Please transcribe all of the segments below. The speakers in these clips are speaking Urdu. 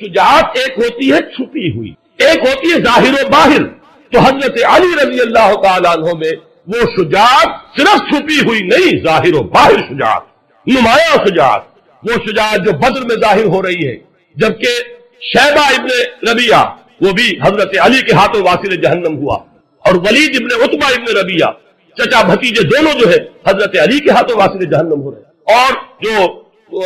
شجاعت ایک ہوتی ہے چھپی ہوئی، ایک ہوتی ہے ظاہر و باہر. تو حضرت علی رضی اللہ تعالیٰ عنہ میں وہ شجاعت صرف چھپی ہوئی نہیں، ظاہر و باہر شجاعت، نمایاں شجاعت، وہ شجاعت جو بدر میں ظاہر ہو رہی ہے. جبکہ شیبہ ابن ربیعہ وہ بھی حضرت علی کے ہاتھوں واصل جہنم ہوا، اور ولید ابن عتبہ ابن ربیعہ چچا بھتیجے دونوں جو ہے حضرت علی کے ہاتھوں واصل جہنم ہو رہے. اور جو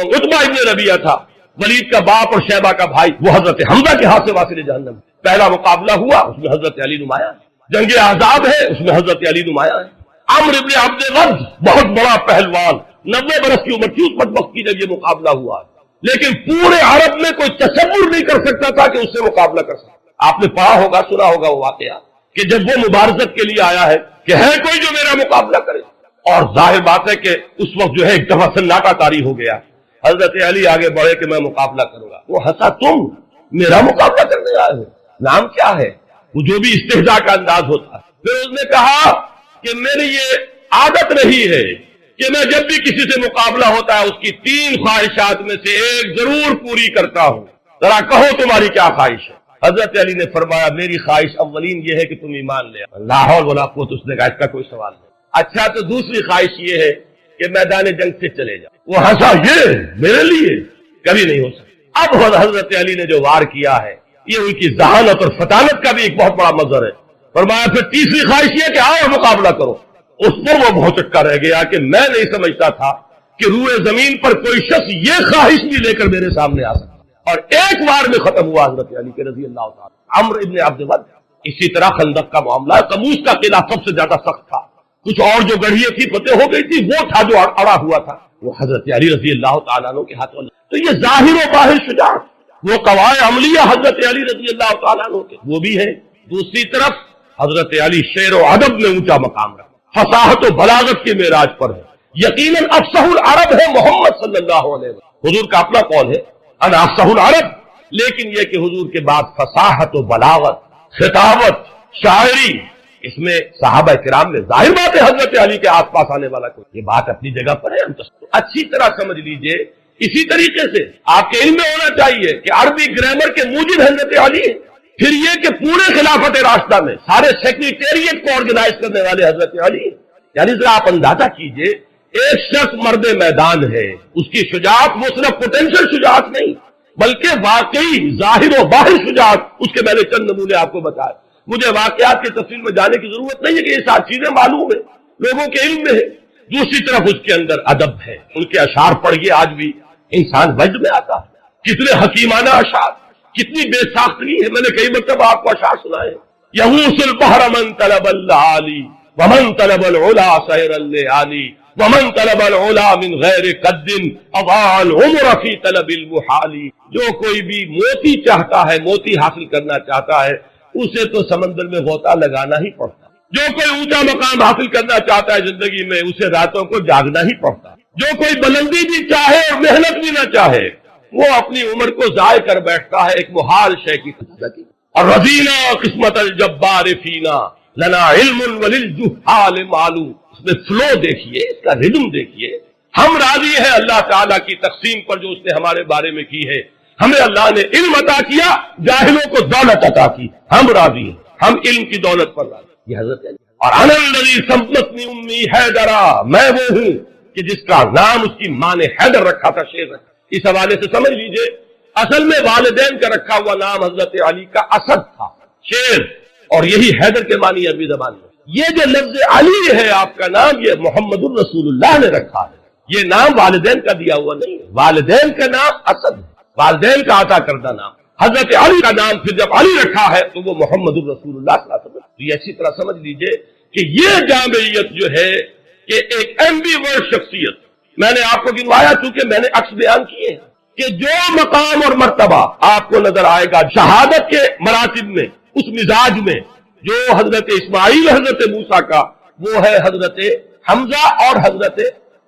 عتبہ ابن ربیعہ تھا، ولید کا باپ اور شیبہ کا بھائی، وہ حضرت حمزہ کے ہاتھ سے واصل جہنم. پہلا مقابلہ ہوا، اس میں حضرت علی نمایاں ہے. جنگ احزاب ہے، اس میں حضرت علی نمایاں ہے. عمرو ابن عبد غد بہت بڑا پہلوان، 90 برس کی عمر تھی اس وقت کی جب یہ مقابلہ ہوا، لیکن پورے عرب میں کوئی تصور نہیں کر سکتا تھا کہ اس سے مقابلہ کر سکتا. آپ نے پڑھا ہوگا، سنا ہوگا وہ واقعہ کہ جب وہ مبارزت کے لیے آیا ہے کہ ہے کوئی جو میرا مقابلہ کرے، اور ظاہر بات ہے کہ اس وقت جو ہے ایک دفعہ سناٹا طاری ہو گیا. حضرت علی آگے بڑھے کہ میں مقابلہ کروں گا. وہ ہنسا، تم میرا مقابلہ کرنے آئے ہو؟ نام کیا ہے؟ وہ جو بھی استہزاء کا انداز ہوتا ہے. پھر اس نے کہا کہ میری یہ عادت رہی ہے کہ میں جب بھی کسی سے مقابلہ ہوتا ہے اس کی 3 خواہشات میں سے ایک ضرور پوری کرتا ہوں. ذرا کہو تمہاری کیا خواہش ہے؟ حضرت علی نے فرمایا میری خواہش اولین یہ ہے کہ تم ایمان لے آؤ. لا حول ولا قوت. اس نے کہا اس کا کوئی سوال نہیں. اچھا تو دوسری خواہش یہ ہے کہ میدان جنگ سے چلے جاؤ. وہ ہنسا، یہ میرے لیے کبھی نہیں ہو سکتا. اب حضرت علی نے جو وار کیا ہے یہ ان کی ذہانت اور فطانت کا بھی ایک بہت بڑا مظہر ہے. فرمایا پھر تیسری خواہش یہ کہ آؤ مقابلہ کرو. اس پر وہ بہت چٹکا رہ گیا کہ میں نہیں سمجھتا تھا کہ روئے زمین پر کوئی شخص یہ خواہش بھی لے کر میرے سامنے آ سکتا. اور ایک بار میں ختم ہوا حضرت علی کے رضی اللہ تعالیٰ. عمرو ابن عبد غد. اسی طرح خندق کا معاملہ، قموس کا قلعہ سب سے زیادہ سخت تھا. کچھ اور جو گڑھیاں تھی فتح ہو گئی تھی، وہ تھا جو اڑا ہوا تھا، وہ حضرت علی رضی اللہ تعالیٰ عنہ کے ہاتھوں. تو یہ ظاہر و باہر شجاعت، وہ قواعد عملیہ حضرت علی رضی اللہ تعالیٰ عنہ کے وہ بھی ہے. دوسری طرف حضرت علی شعر و ادب میں اونچا مقام رکھا، فصاحت و بلاغت کے معراج پر ہے. یقیناً افصح العرب ہے محمد صلی اللہ علیہ وسلم. حضور کا اپنا قول ہے انا افصح العرب، لیکن یہ کہ حضور کے بعد فصاحت و بلاغت، خطابت، شاعری، اس میں صحابہ کرام میں ظاہر بات ہے حضرت علی کے آس پاس آنے والا کوئی. یہ بات اپنی جگہ پر ہے. اچھی طرح سمجھ لیجئے. اسی طریقے سے آپ کے علم میں ہونا چاہیے کہ عربی گرامر کے موجد حضرت علی ہے. پھر یہ کہ پورے خلافت راشدہ میں سارے سیکریٹریٹ کو آرگنائز کرنے والے حضرت علی. یعنی ذرا آپ اندازہ کیجئے، ایک شخص مرد میدان ہے، اس کی شجاعت وہ صرف پوٹینشل شجاعت نہیں بلکہ واقعی ظاہر و باہر شجاعت. اس کے میں نے چند نمونے آپ کو بتائے. مجھے واقعات کی تفصیل میں جانے کی ضرورت نہیں ہے کہ یہ ساری چیزیں معلوم ہیں، لوگوں کے علم میں ہے. دوسری طرف اس کے اندر ادب ہے. ان کے اشعار پڑھیے، آج بھی انسان وجد میں آتا ہے. کتنے حکیمانہ اشعار، کتنی بے ساختگی ہے. میں نے کئی مرتبہ آپ کو اشعار سنائے. یغوص البحر من طلب العالی ومن طلب العلا سیر الليالي ومن طلب العلا من غیر قد اضاع العمر فی طلب المحال. جو کوئی بھی موتی چاہتا ہے، موتی حاصل کرنا چاہتا ہے، اسے تو سمندر میں غوطہ لگانا ہی پڑتا ہے. جو کوئی اونچا مقام حاصل کرنا چاہتا ہے زندگی میں، اسے راتوں کو جاگنا ہی پڑتا ہے. جو کوئی بلندی بھی چاہے اور محنت بھی نہ چاہے، وہ اپنی عمر کو ضائع کر بیٹھتا ہے ایک محال شے کی خدمت. اور رضینا قسمت الجبار فینا لنا علم وللجہال معلوم. اس میں فلو دیکھیے، اس کا ردم دیکھیے. ہم راضی ہیں اللہ تعالیٰ کی تقسیم پر جو اس نے ہمارے بارے میں کی ہے. ہمیں اللہ نے علم عطا کیا، جاہلوں کو دولت عطا کی. ہم راضی ہیں، ہم علم کی دولت پر راضی. یہ حضرت علی. اور انا الذی سمتنی امی حیدرا، میں وہ ہوں کہ جس کا نام اس کی ماں نے حیدر رکھا تھا، شیر رکھا. اس حوالے سے سمجھ لیجئے اصل میں والدین کا رکھا ہوا نام حضرت علی کا اسد تھا، شیر، اور یہی حیدر کے معنی عربی زبان میں. یہ جو لفظ علی ہے آپ کا نام، یہ محمد الرسول اللہ نے رکھا ہے. یہ نام والدین کا دیا ہوا نہیں ہے. والدین کا نام اسد ہے، والدین کا عطا کردہ نام. حضرت علی کا نام پھر جب علی رکھا ہے تو وہ محمد الرسول اللہ صلی اللہ علیہ وسلم. یہ اچھی طرح سمجھ لیجئے کہ یہ جامعیت جو ہے کہ ایک ایمبی ورڈ شخصیت، میں نے آپ کو گنوایا چونکہ میں نے عکس بیان کیے ہیں کہ جو مقام اور مرتبہ آپ کو نظر آئے گا شہادت کے مراتب میں، اس مزاج میں جو حضرت اسماعیل حضرت موسیٰ کا، وہ ہے حضرت حمزہ اور حضرت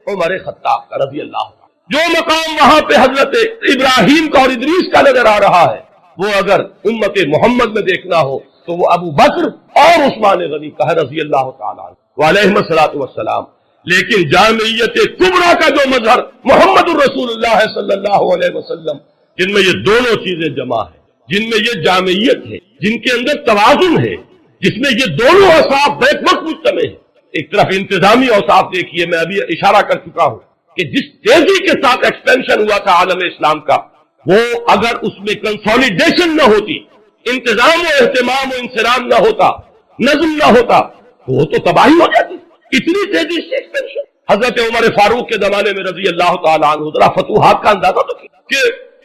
عمر خطاب کا رضی اللہ عنہ. جو مقام وہاں پہ حضرت ابراہیم کا اور ادریس کا نظر آ رہا ہے، وہ اگر امت محمد میں دیکھنا ہو تو وہ ابو بکر اور عثمان غنی کا ہے رضی اللہ تعالیٰ عنہ علیہم الصلاۃ والسلام. لیکن جامعیت کبریٰ کا جو مظہر محمد الرسول اللہ صلی اللہ علیہ وسلم جن میں یہ دونوں چیزیں جمع ہیں، جن میں یہ جامعیت ہے، جن کے اندر توازن ہے، جس میں یہ دونوں اوصاف بیک وقت مجتمع ہیں۔ ایک طرف انتظامی اوصاف دیکھیے، میں ابھی اشارہ کر چکا ہوں کہ جس تیزی کے ساتھ ایکسپینشن ہوا تھا عالم اسلام کا، وہ اگر اس میں کنسولیڈیشن نہ ہوتی، انتظام و اہتمام و انسرام نہ ہوتا، نظم نہ ہوتا، تو وہ تو تباہی ہو جاتی۔ اتنی تیزی سے ایکسپینشن حضرت عمر فاروق کے زمانے میں رضی اللہ تعالیٰ عنہ، ذرا فتوحات کا اندازہ تو کہ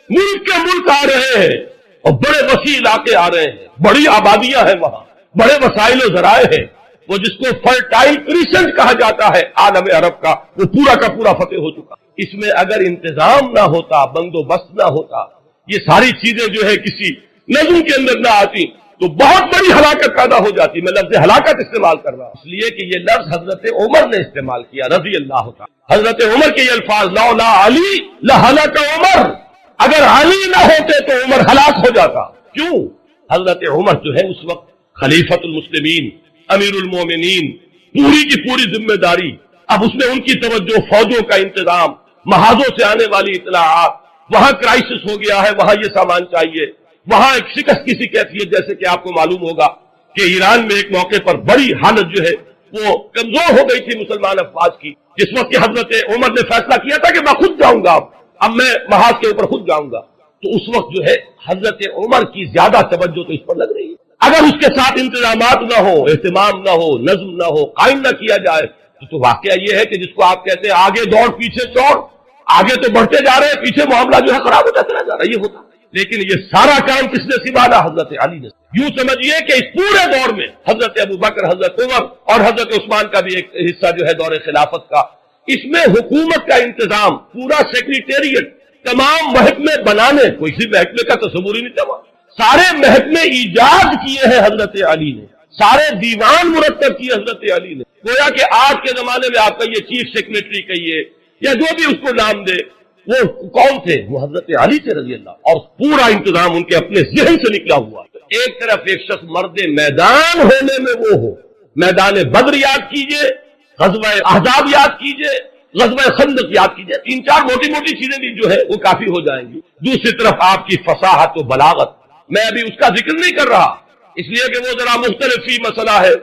ملک کے ملک آ رہے ہیں اور بڑے وسیع علاقے آ رہے ہیں، بڑی آبادیاں ہیں، وہاں بڑے وسائل و ذرائع ہیں، وہ جس کو فرٹائل کریسنٹ کہا جاتا ہے عالم عرب کا، وہ پورا کا پورا فتح ہو چکا۔ اس میں اگر انتظام نہ ہوتا، بندوبست نہ ہوتا، یہ ساری چیزیں جو ہے کسی نظم کے اندر نہ آتی، تو بہت بڑی ہلاکت پیدا ہو جاتی۔ میں لفظ ہلاکت استعمال کر رہا ہوں اس لیے کہ یہ لفظ حضرت عمر نے استعمال کیا رضی اللہ تعالی۔ حضرت عمر کے یہ الفاظ، لولا علی لہلک عمر، اگر علی نہ ہوتے تو عمر ہلاک ہو جاتا۔ کیوں؟ حضرت عمر جو ہے اس وقت خلیفۃ المسلمین، امیر المومنین، پوری کی پوری ذمہ داری، اب اس میں ان کی توجہ، فوجوں کا انتظام، محاذوں سے آنے والی اطلاعات، وہاں کرائسس ہو گیا ہے، وہاں یہ سامان چاہیے، وہاں ایک شکست کسی کیفیت، جیسے کہ آپ کو معلوم ہوگا کہ ایران میں ایک موقع پر بڑی حالت جو ہے وہ کمزور ہو گئی تھی مسلمان افواج کی، جس وقت کہ حضرت عمر نے فیصلہ کیا تھا کہ میں خود جاؤں گا، اب میں محاذ کے اوپر خود جاؤں گا، تو اس وقت جو ہے حضرت عمر کی زیادہ توجہ تو اس پر لگ رہی ہے۔ اگر اس کے ساتھ انتظامات نہ ہو، اہتمام نہ ہو، نظم نہ ہو، قائم نہ کیا جائے، تو واقعہ یہ ہے کہ جس کو آپ کہتے ہیں آگے دوڑ پیچھے چوڑ، آگے تو بڑھتے جا رہے ہیں، پیچھے معاملہ جو ہے خراب ہوتا چلا جا رہا ہے، یہ ہوتا۔ لیکن یہ سارا کام کس نے سنبھالا؟ حضرت علی نے۔ یوں سمجھیے کہ اس پورے دور میں حضرت ابوبکر، حضرت عمر اور حضرت عثمان کا بھی ایک حصہ جو ہے دور خلافت کا، اس میں حکومت کا انتظام، پورا سیکریٹریٹ، تمام محکمے بنانے، کوئی سی محکمے کا تصور ہی نہیں تھا، سارے محکمے ایجاد کیے ہیں حضرت علی نے، سارے دیوان مرتب کیے حضرت علی نے۔ گویا کہ آج کے زمانے میں آپ کا یہ چیف سیکریٹری کہیے یا جو بھی اس کو نام دے، وہ کون تھے؟ وہ حضرت علی سے رضی اللہ، اور پورا انتظام ان کے اپنے ذہن سے نکلا ہوا۔ ایک طرف ایک شخص مرد میدان ہونے میں وہ ہو، میدان بدر یاد کیجئے، غزوہ احزاب یاد کیجئے، غزوہ خندق یاد کیجئے، 3-4 موٹی موٹی چیزیں بھی جو ہے وہ کافی ہو جائیں گی۔ دوسری طرف آپ کی فصاحت و بلاغت، میں ابھی اس کا ذکر نہیں کر رہا اس لیے کہ وہ ذرا مختلف ہی مسئلہ ہے۔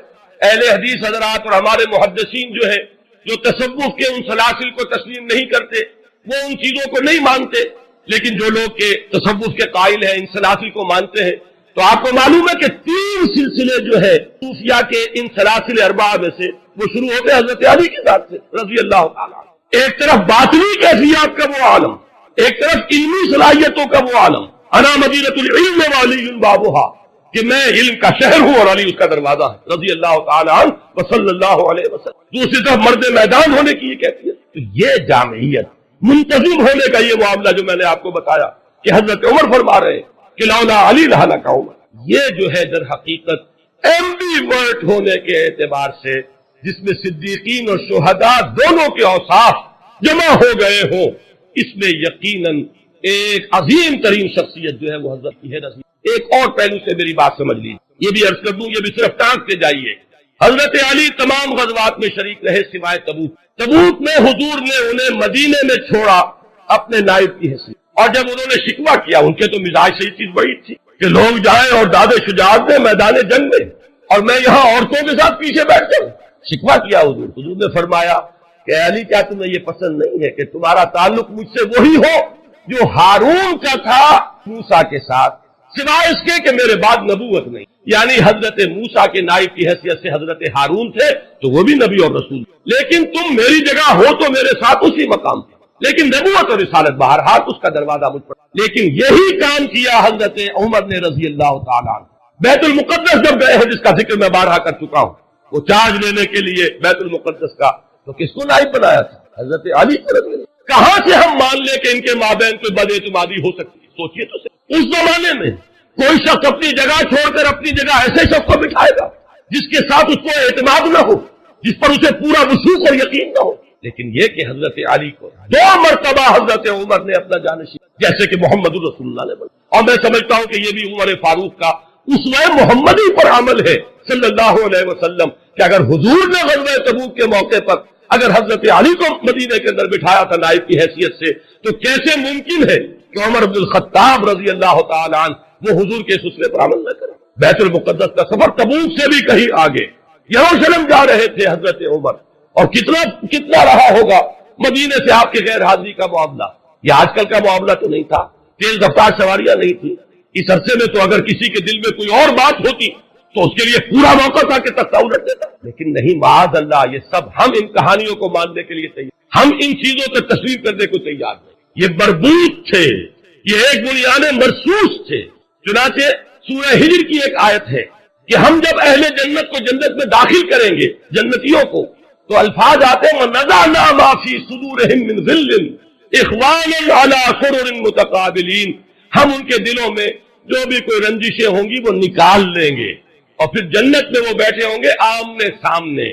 اہل حدیث حضرات اور ہمارے محدثین جو ہے، جو تصوف کے ان سلاسل کو تسلیم نہیں کرتے، وہ ان چیزوں کو نہیں مانتے، لیکن جو لوگ کے تصوف کے قائل ہیں، ان سلاسل کو مانتے ہیں، تو آپ کو معلوم ہے کہ 3 سلسلے جو ہے صوفیہ کے ان سلاسل اربعہ میں سے وہ شروع ہوتے حضرت علی کے ذات سے رضی اللہ تعالیٰ۔ ایک طرف باطنی کیفیات کا وہ عالم، ایک طرف علمی صلاحیتوں کا وہ عالم، انا مدینۃ العلم وعلی بابھا، کہ میں علم کا شہر ہوں اور علی اس کا دروازہ ہے رضی اللہ تعالیٰ عنہ وصلی اللہ علیہ وسلم۔ دوسری طرف مرد میدان ہونے کی یہ کیفیت، تو یہ جامعیت، منتظم ہونے کا یہ معاملہ جو میں نے آپ کو بتایا کہ حضرت عمر فرما رہے ہیں کہ لولا علی لہلک عمر، یہ جو ہے در حقیقت ایمبی ورٹ ہونے کے اعتبار سے، جس میں صدیقین اور شہداء دونوں کے اوصاف جمع ہو گئے ہوں، اس میں یقیناً ایک عظیم ترین شخصیت جو ہے وہ حضرت کی ہے رضی۔ ایک اور پہلو سے میری بات سمجھ لیجیے، یہ بھی عرض کر دوں، یہ بھی صرف ٹانک سے جائیے۔ حضرت علی تمام غزوات میں شریک رہے سوائے تبوک۔ تبوک میں حضور نے انہیں مدینے میں چھوڑا اپنے نائب کی حیثیت، اور جب انہوں نے شکوہ کیا، ان کے تو مزاج سے یہ چیز بڑی تھی کہ لوگ جائیں اور داد شجاعت میں میدان جنگ میں، اور میں یہاں عورتوں کے ساتھ پیچھے بیٹھ جاؤں۔ شکوہ کیا حضور نے فرمایا کہ علی کیا تمہیں یہ پسند نہیں ہے کہ تمہارا تعلق مجھ سے وہی ہو جو ہارون کا تھا موسیٰ کے ساتھ، سوائے اس کے کہ میرے بعد نبوت نہیں؟ یعنی حضرت موسیٰ کے نائب کی حیثیت سے حضرت ہارون تھے تو وہ بھی نبی اور رسول، لیکن تم میری جگہ ہو تو میرے ساتھ اسی مقام پہ، لیکن نبوت اور رسالت بہرحال اس کا دروازہ مجھ پر۔ لیکن یہی کام کیا حضرت عمر نے رضی اللہ تعالیٰ عنہ۔ بیت المقدس جب گئے ہیں، جس کا ذکر میں بارہا کر چکا ہوں، وہ چارج لینے کے لیے بیت المقدس کا، تو کس کو نائب بنایا تھا؟ حضرت علی کو رضی اللہ۔ کہاں سے ہم مان لیں کہ ان کے مابین کوئی بد اعتمادی ہو سکتی ہے؟ سوچئے تو صحیح، اس زمانے میں کوئی شخص اپنی جگہ چھوڑ کر اپنی جگہ ایسے شخص کو بٹھائے گا جس کے ساتھ اس کو اعتماد نہ ہو، جس پر اسے پورا وثوق اور یقین نہ ہو؟ لیکن یہ کہ حضرت علی کو 2 مرتبہ حضرت عمر نے اپنا جانشین، جیسے کہ محمد رسول اللہ نے بولا، اور میں سمجھتا ہوں کہ یہ بھی عمر فاروق کا اسوہ محمدی پر عمل ہے صلی اللہ علیہ وسلم، کہ اگر حضور نے غزوہ تبوک کے موقع پر اگر حضرت علی کو مدینے کے اندر بٹھایا تھا نائب کی حیثیت سے، تو کیسے ممکن ہے کہ عمر بن الخطاب رضی اللہ تعالی عنہ وہ حضور کے سلسلے پر عمل نہ کریں. بیت المقدس کا سفر تبوک سے بھی کہیں آگے یروشلم جا رہے تھے حضرت عمر، اور کتنا رہا ہوگا مدینے سے آپ کے غیر حاضری کا معاملہ. یہ آج کل کا معاملہ تو نہیں تھا، تیز رفتار سواریاں نہیں تھی. اس عرصے میں تو اگر کسی کے دل میں کوئی اور بات ہوتی تو اس کے لیے پورا موقع تھا کہ تختہ الٹ دیتا، لیکن نہیں، معاذ اللہ. یہ سب ہم ان کہانیوں کو ماننے کے لیے تیار، ہم ان چیزوں کو تسلیم کرنے کو تیار نہیں. یہ مربوط تھے، یہ ایک بنیاد مرصوص تھے. چنانچہ سورہ ہجر کی ایک آیت ہے کہ ہم جب اہل جنت کو جنت میں داخل کریں گے، جنتیوں کو، تو الفاظ آتے ہیں وَنَزَعْنَا مَا فِي صُدُورِهِم مِّن غِلٍّ إِخْوَانًا عَلَىٰ سُرُرٍ مُتَقَابِلِينَ. ہم ان کے دلوں میں جو بھی کوئی رنجشیں ہوں گی وہ نکال لیں گے، اور پھر جنت میں وہ بیٹھے ہوں گے آمنے سامنے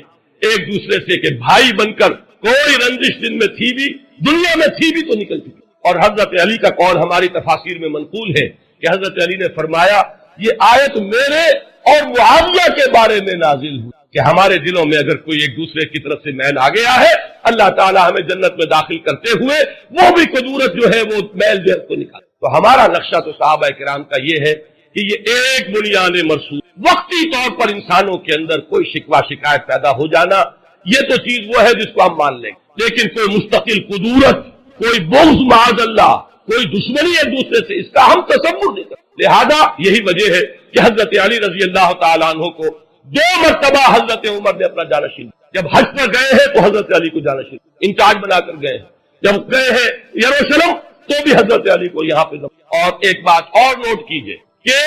ایک دوسرے سے کہ بھائی بن کر. کوئی رنجش دن میں تھی بھی، دنیا میں تھی بھی، تو نکل چکی. اور حضرت علی کا قول ہماری تفاسیر میں منقول ہے کہ حضرت علی نے فرمایا یہ آیت میرے اور معاویہ کے بارے میں نازل ہوئی کہ ہمارے دلوں میں اگر کوئی ایک دوسرے کی طرف سے میل آ گیا ہے، اللہ تعالیٰ ہمیں جنت میں داخل کرتے ہوئے وہ بھی قدورت جو ہے وہ میل جو ہے کو نکال. تو ہمارا نقشہ تو صحابہ کرام کا یہ ہے کہ یہ ایک بنیاد مرصوص، وقتی طور پر انسانوں کے اندر کوئی شکوہ شکایت پیدا ہو جانا، یہ تو چیز وہ ہے جس کو ہم مان لیں گے، لیکن کوئی مستقل قدورت، کوئی بغض معاذ اللہ، کوئی دشمنی ایک دوسرے سے، اس کا ہم تصور نہیں کرتے. لہذا یہی وجہ ہے کہ حضرت علی رضی اللہ تعالیٰ عنہ کو 2 مرتبہ حضرت عمر نے اپنا جانشین، جب حج پر گئے ہیں تو حضرت علی کو جانشین انچارج بنا کر گئے ہیں، جب گئے ہیں یروشلم تو بھی حضرت علی کو یہاں پہ. اور ایک بات اور نوٹ کیجئے کہ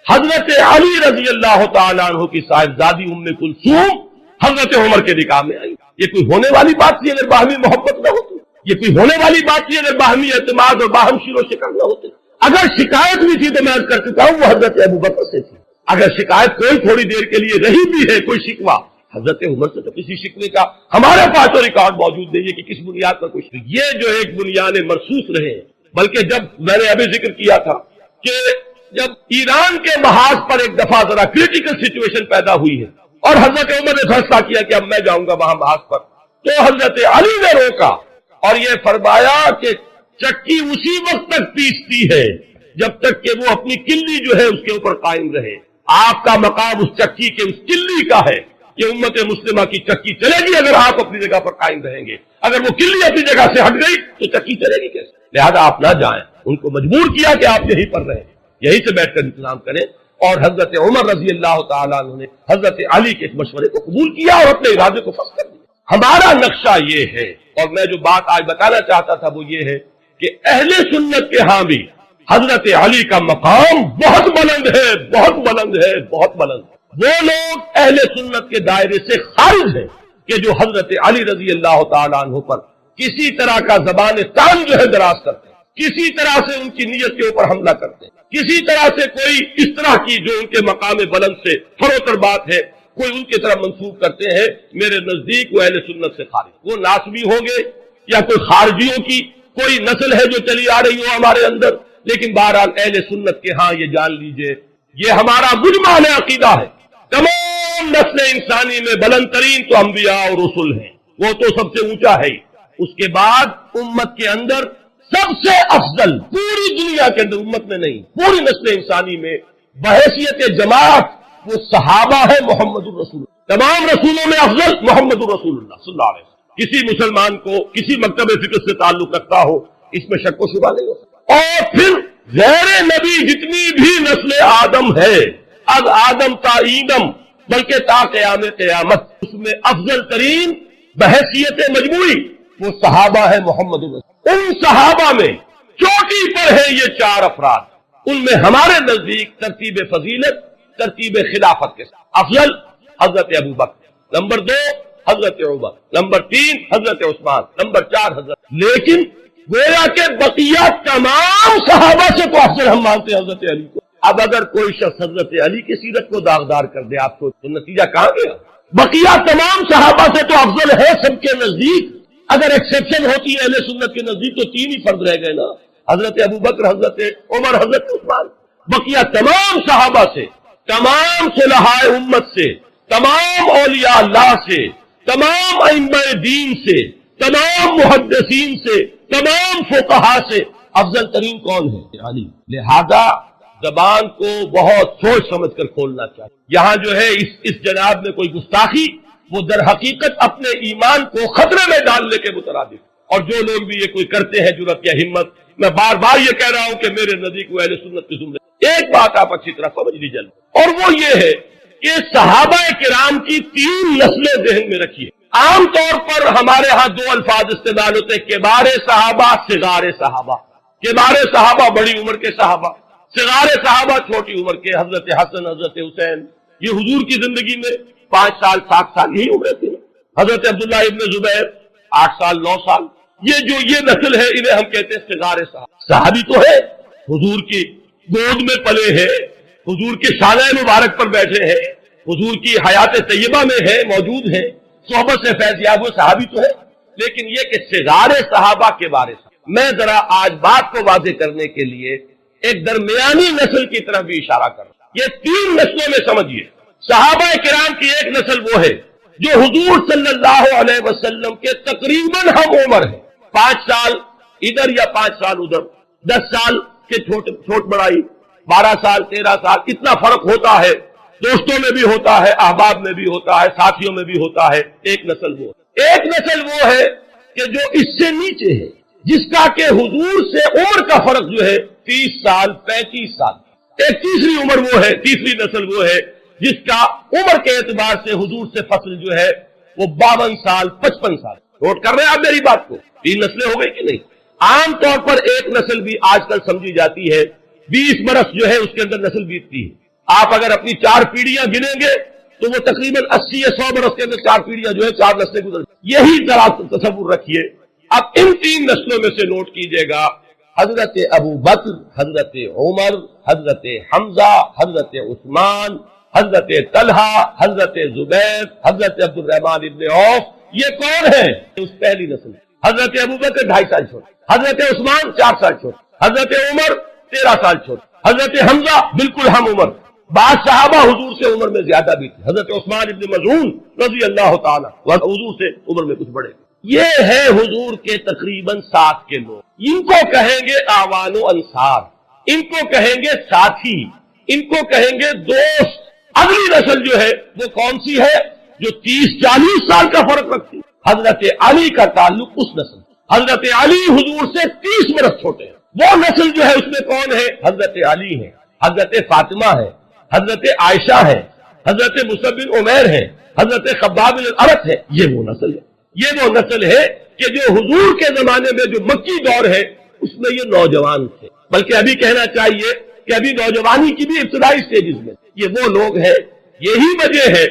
حضرت علی رضی اللہ تعالیٰ عنہ کی صاحبزادی ام کلثوم حضرت عمر کے نکاح میں آئی. یہ کوئی ہونے والی بات تھی اگر باہمی محبت نہ ہوتی، یہ کوئی ہونے والی بات تھی اگر باہمی اعتماد اور باہم شیر و شکر نہ ہوتے. اگر شکایت بھی تھی تو میں عرض کر چکا ہوں وہ حضرت ابوبکر سے تھی. اگر شکایت کوئی تھوڑی دیر کے لیے رہی بھی ہے، کوئی شکوہ، حضرت عمر سے تو کسی شکوے کا ہمارے پاس تو ریکارڈ موجود نہیں ہے کہ کس بنیاد پر کچھ. یہ جو ایک بنیاد مرصوص رہے، بلکہ جب میں نے ابھی ذکر کیا تھا کہ جب ایران کے محاذ پر ایک دفعہ ذرا کریٹیکل سچویشن پیدا ہوئی ہے اور حضرت عمر نے فیصلہ کیا کہ اب میں جاؤں گا وہاں محاذ پر، تو حضرت علی نے روکا اور یہ فرمایا کہ چکی اسی وقت تک پیستی ہے جب تک کہ وہ اپنی کلی جو ہے اس کے اوپر قائم رہے. آپ کا مقام اس چکی کے اس کلی کا ہے کہ امت مسلمہ کی چکی چلے گی اگر آپ اپنی جگہ پر قائم رہیں گے. اگر وہ کلی اپنی جگہ سے ہٹ گئی تو چکی چلے گی کیسے؟ لہذا آپ نہ جائیں. ان کو مجبور کیا کہ آپ یہیں پر رہیں، یہیں سے بیٹھ کر انتظام کریں. اور حضرت عمر رضی اللہ تعالیٰ عنہ نے حضرت علی کے اس مشورے کو قبول کیا اور اپنے ارادے کو فس کر دیا. ہمارا نقشہ یہ ہے، اور میں جو بات آج بتانا چاہتا تھا وہ یہ ہے کہ اہل سنت کے ہاں بھی حضرت علی کا مقام بہت بلند ہے، بہت بلند ہے، بہت بلند. وہ لوگ اہل سنت کے دائرے سے خارج ہیں کہ جو حضرت علی رضی اللہ تعالیٰ عنہ پر کسی طرح کا زبان تان جو ہے دراز کرتے ہیں، کسی طرح سے ان کی نیت کے اوپر حملہ کرتے ہیں، کسی طرح سے کوئی اس طرح کی جو ان کے مقام بلند سے فروتر بات ہے کوئی ان کی طرف منسوخ کرتے ہیں. میرے نزدیک وہ اہل سنت سے خارج، وہ ناسبی ہوں گے یا کوئی خارجیوں کی کوئی نسل ہے جو چلی آ رہی ہو ہمارے اندر. لیکن بہرحال اہل سنت کے ہاں یہ جان لیجئے یہ ہمارا مجمع عقیدہ ہے. تمام نسل انسانی میں بلند ترین تو انبیاء اور رسول ہیں، وہ تو سب سے اونچا ہے. اس کے بعد امت کے اندر سب سے افضل پوری دنیا کے اندر، امت میں نہیں پوری نسل انسانی میں بحیثیت جماعت وہ صحابہ ہے محمد الرسول. تمام رسولوں میں افضل محمد الرسول اللہ صلی اللہ علیہ وسلم. کسی مسلمان کو کسی مکتب فکر سے تعلق رکھتا ہو اس میں شک و شبہ نہیں ہو سکتا. اور پھر غیر نبی جتنی بھی نسل آدم ہے، از آدم تا ایدم، بلکہ تا قیام قیامت، اس میں افضل ترین بحیثیت مجموعی وہ صحابہ ہے محمد الرسول. ان صحابہ میں چوٹی پر ہے یہ 4 افراد. ان میں ہمارے نزدیک ترتیب فضیلت، ترتیب خلافت کے ساتھ افضل حضرت ابوبکر، نمبر 2 حضرت عمر، نمبر 3 حضرت عثمان، نمبر 4 حضرت. لیکن گویا کہ بقیہ تمام صحابہ سے تو افضل ہم مانتے ہیں حضرت علی کو. اب اگر کوئی شخص حضرت علی کی سیرت کو داغدار کر دے آپ کو تو نتیجہ کہاں گیا؟ بقیہ تمام صحابہ سے تو افضل ہے سب کے نزدیک. اگر ایکسیپشن ہوتی ہے اہل سنت کے نزدیک تو 3 ہی فرد رہ گئے نا، حضرت ابوبکر، حضرت عمر، حضرت عثمان. بقیہ تمام صحابہ سے، تمام صلحاء امت سے، تمام اولیاء اللہ سے، تمام ائمہ دین سے، تمام محدثین سے، تمام فقہا سے افضل ترین کون ہے؟ علی۔ لہذا زبان کو بہت سوچ سمجھ کر کھولنا چاہیے۔ یہاں جو ہے اس جناب میں کوئی گستاخی، وہ در حقیقت اپنے ایمان کو خطرے میں ڈالنے کے مترادف۔ اور جو لوگ بھی یہ کوئی کرتے ہیں جرأت یا ہمت، میں بار بار یہ کہہ رہا ہوں کہ میرے نزدیک وہ اہل سنت کے زمرے۔ ایک بات آپ اچھی طرح سمجھ لیجیے، اور وہ یہ ہے کہ صحابہ کرام کی 3 نسلیں ذہن میں رکھیے۔ عام طور پر ہمارے ہاں 2 الفاظ استعمال ہوتے ہیں، کبار صحابہ، صغار صحابہ۔ کبار صحابہ بڑی عمر کے صحابہ، صغار صحابہ چھوٹی عمر کے، حضرت حسن، حضرت حسین۔ یہ حضور کی زندگی میں 5 سال 7 سال یہی عمریں تھی۔ حضرت عبداللہ ابن زبیر 8 سال 9 سال۔ یہ نسل ہے، انہیں ہم کہتے ہیں صغار صحابہ۔ صحابی تو ہے، حضور کی گود میں پلے ہیں، حضور کے شانہ مبارک پر بیٹھے ہیں، حضور کی حیات طیبہ میں ہے، موجود ہیں، صحبت سے فیض یاب ہوئے، صحابی تو ہے۔ لیکن یہ کہ صغار صحابہ کے بارے میں ذرا آج بات کو واضح کرنے کے لیے ایک درمیانی نسل کی طرف بھی اشارہ کر رہا ہوں۔ یہ 3 نسلوں میں سمجھیے، صحابہ کرام کی ایک نسل وہ ہے جو حضور صلی اللہ علیہ وسلم کے تقریباً ہم عمر ہے، 5 سال ادھر یا 5 سال ادھر، 10 سال کے چھوٹ بڑائی، 12 سال 13 سال، اتنا فرق ہوتا ہے، دوستوں میں بھی ہوتا ہے، احباب میں بھی ہوتا ہے، ساتھیوں میں بھی ہوتا ہے۔ ایک نسل وہ ہے کہ جو اس سے نیچے ہے، جس کا کہ حضور سے عمر کا فرق جو ہے 30 سال 35 سال۔ ایک تیسری عمر وہ ہے، تیسری نسل وہ ہے جس کا عمر کے اعتبار سے حضور سے فصل جو ہے وہ 52 سال 55 سال۔ نوٹ کر رہے ہیں آپ میری بات کو؟ 3 نسلیں ہو گئی کہ نہیں؟ عام طور پر ایک نسل بھی آج کل سمجھی جاتی ہے، 20 برس جو ہے اس کے اندر نسل بیتتی ہے۔ آپ اگر اپنی 4 پیڑھیاں گنیں گے تو وہ تقریباً 80 یا 100 برس کے اندر 4 پیڑھیاں جو ہے 4 نسلیں گزر۔ یہی ذرا تصور رکھیے۔ اب ان 3 نسلوں میں سے نوٹ کیجئے گا، حضرت ابو بکر، حضرت عمر، حضرت حمزہ، حضرت عثمان، حضرت طلحہ، حضرت زبیر، حضرت عبد الرحمن ابن عوف، یہ کون ہے؟ اس پہلی نسل۔ حضرت ابو بکر 2.5 سال چھوٹے، حضرت عثمان 4 سال چھوٹے، حضرت عمر 13 سال چھوٹے، حضرت حمزہ بالکل ہم عمر۔ بعض صحابہ حضور سے عمر میں زیادہ بھی تھے، حضرت عثمان ابن مظعون رضی اللہ تعالی حضور سے عمر میں کچھ بڑے تھے۔ یہ ہے حضور کے تقریباً 7 کے لوگ، ان کو کہیں گے اعوان و انصار، ان کو کہیں گے ساتھی، ان کو کہیں گے دوست۔ اگلی نسل جو ہے وہ کون سی ہے؟ جو 30-40 سال کا فرق رکھتی ہے۔ حضرت علی کا تعلق اس نسل، حضرت علی حضور سے 30 برس چھوٹے ہیں۔ وہ نسل جو ہے اس میں کون ہے؟ حضرت علی ہے، حضرت فاطمہ ہے، حضرت عائشہ ہے، حضرت مصعب بن عمیر ہے، حضرت خباب بن الارت ہے۔ یہ وہ نسل ہے، یہ وہ نسل ہے کہ جو حضور کے زمانے میں جو مکی دور ہے اس میں یہ نوجوان تھے، بلکہ ابھی کہنا چاہیے کہ ابھی نوجوانی کی بھی ابتدائی سٹیجز میں یہ وہ لوگ ہیں۔ یہی وجہ ہے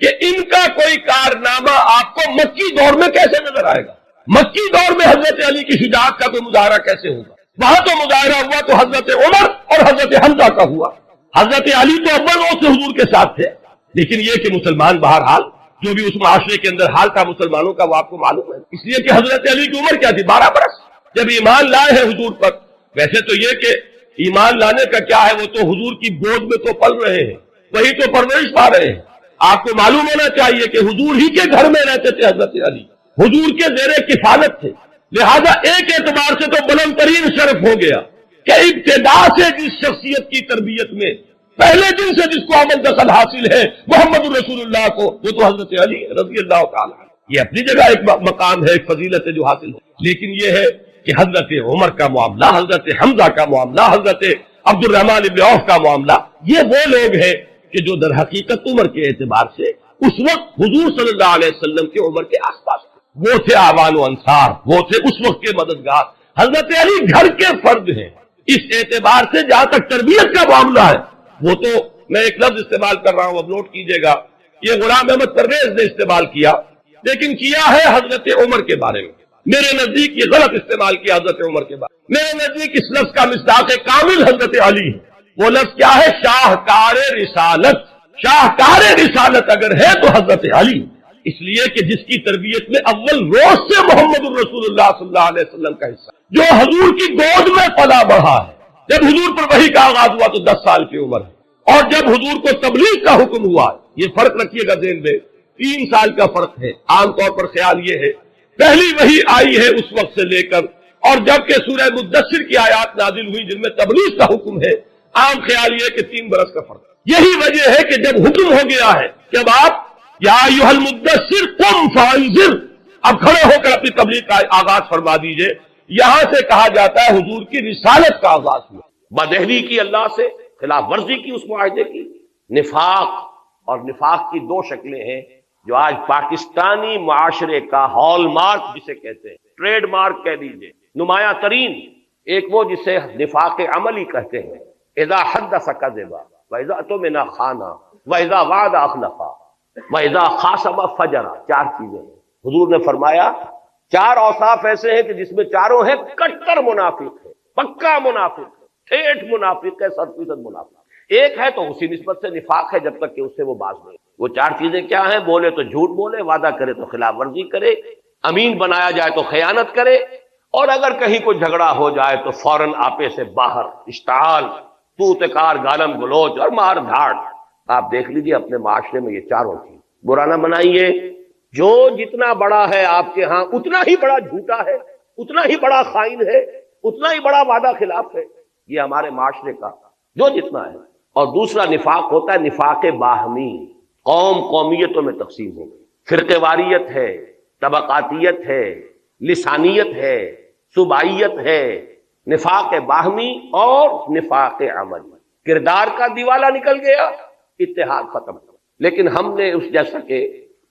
کہ ان کا کوئی کارنامہ آپ کو مکی دور میں کیسے نظر آئے گا؟ مکی دور میں حضرت علی کی شجاعت کا کوئی مظاہرہ کیسے ہوگا؟ وہاں تو مظاہرہ ہوا تو حضرت عمر اور حضرت حمزہ کا ہوا۔ حضرت علی تو اول روز سے حضور کے ساتھ تھے، لیکن یہ کہ مسلمان بہرحال جو بھی اس معاشرے کے اندر حال تھا مسلمانوں کا وہ آپ کو معلوم ہے، اس لیے کہ حضرت علی کی عمر کیا تھی؟ 12 برس جب ایمان لائے ہیں حضور پر۔ ویسے تو یہ کہ ایمان لانے کا کیا ہے، وہ تو حضور کی گود میں تو پل رہے ہیں، وہی تو پرورش پا رہے ہیں۔ آپ کو معلوم ہونا چاہیے کہ حضور ہی کے گھر میں رہتے تھے حضرت علی، حضور کے زیر کفالت تھے، لہذا ایک اعتبار سے تو بلند ترین شرف ہو گیا کہ ابتدا سے جس شخصیت کی تربیت میں پہلے دن سے جس کو عمل دخل حاصل ہے محمد رسول اللہ کو، وہ تو حضرت علی رضی اللہ تعالیٰ۔ یہ اپنی جگہ ایک مقام ہے، ایک فضیلت ہے جو حاصل ہے، لیکن یہ ہے کہ حضرت عمر کا معاملہ، حضرت حمزہ کا معاملہ، حضرت عبد الرحمن ابن عوف کا معاملہ، یہ وہ لوگ ہیں کہ جو در حقیقت عمر کے اعتبار سے اس وقت حضور صلی اللہ علیہ وسلم کی عمر کے آس پاس تھے، وہ تھے اعوان و انصار، وہ تھے اس وقت کے مددگار۔ حضرت علی گھر کے فرد ہیں، اس اعتبار سے جہاں تک تربیت کا معاملہ ہے، وہ تو میں ایک لفظ استعمال کر رہا ہوں، اب نوٹ کیجئے گا، یہ غلام احمد پرویز نے استعمال کیا، لیکن کیا ہے حضرت عمر کے بارے میں۔ میرے نزدیک یہ غلط استعمال کیا حضرت عمر کے بارے میں۔ میرے نزدیک اس لفظ کا مصداق کامل حضرت علی ہے۔ وہ لفظ کیا ہے؟ شاہکار رسالت۔ شاہکار رسالت اگر ہے تو حضرت علی، اس لیے کہ جس کی تربیت میں اول روز سے محمد الرسول اللہ صلی اللہ علیہ وسلم کا حصہ، جو حضور کی گود میں پلا بڑھا ہے۔ جب حضور پر وحی کا آغاز ہوا تو 10 سال کی عمر ہے، اور جب حضور کو تبلیغ کا حکم ہوا، یہ فرق رکھیے گا ذہن میں، 3 سال کا فرق ہے۔ عام طور پر خیال یہ ہے پہلی وحی آئی ہے اس وقت سے لے کر اور جب کہ سورہ مدثر کی آیات نازل ہوئی جن میں تبلیغ کا حکم ہے، عام خیال یہ کہ 3 برس کا فرق ہے۔ یہی وجہ ہے کہ جب حکم ہو گیا ہے کہ اب آپ یا ایھا المدثر قم فانذر، اب کھڑے ہو کر اپنی تبلیغ کا آغاز فرما دیجئے، یہاں سے کہا جاتا ہے حضور کی رسالت کا آغاز ہوا، بدہری کی اللہ سے، خلاف ورزی کی اس معاہدے کی، نفاق، اور نفاق کی 2 شکلیں ہیں جو آج پاکستانی معاشرے کا ہال مارک جسے کہتے ہیں، ٹریڈ مارک کہہ دیجئے، نمایاں ترین ایک وہ جسے نفاق عملی کہتے ہیں، اذا حدث کذب واذا اؤتمن خان واذا وعد اخلف واذا خاصم فجر، 4 چیزیں ہیں۔ حضور نے فرمایا 4 اوصاف ایسے ہیں کہ جس میں چاروں ہیں کٹر منافق ہے، پکا منافق ہے، ٹھیٹ منافق ہے، 100% منافق۔ ایک ہے تو اسی نسبت سے نفاق ہے جب تک کہ اس سے وہ باز نہیں۔ وہ 4 چیزیں کیا ہیں؟ بولے تو جھوٹ بولے، وعدہ کرے تو خلاف ورزی کرے، امین بنایا جائے تو خیانت کرے، اور اگر کہیں کوئی جھگڑا ہو جائے تو فوراً آپے سے باہر، اشتعال، توتکار، گالم گلوچ اور مار دھاڑ۔ آپ دیکھ لیجئے اپنے معاشرے میں یہ چاروں چیز، برا نہ بنائیے، جو جتنا بڑا ہے آپ کے ہاں اتنا ہی بڑا جھوٹا ہے، اتنا ہی بڑا خائن ہے، اتنا ہی بڑا وعدہ خلاف ہے، یہ ہمارے معاشرے کا جو جتنا ہے۔ اور دوسرا نفاق ہوتا ہے نفاق باہمی، قوم قومیتوں میں تقسیم ہو گئی، فرقے واریت ہے، طبقاتیت ہے، لسانیت ہے، صوبائیت ہے، نفاق باہمی اور نفاق عملی، کردار کا دیوالا نکل گیا، اتحاد ختم۔ لیکن ہم نے اس جیسا کہ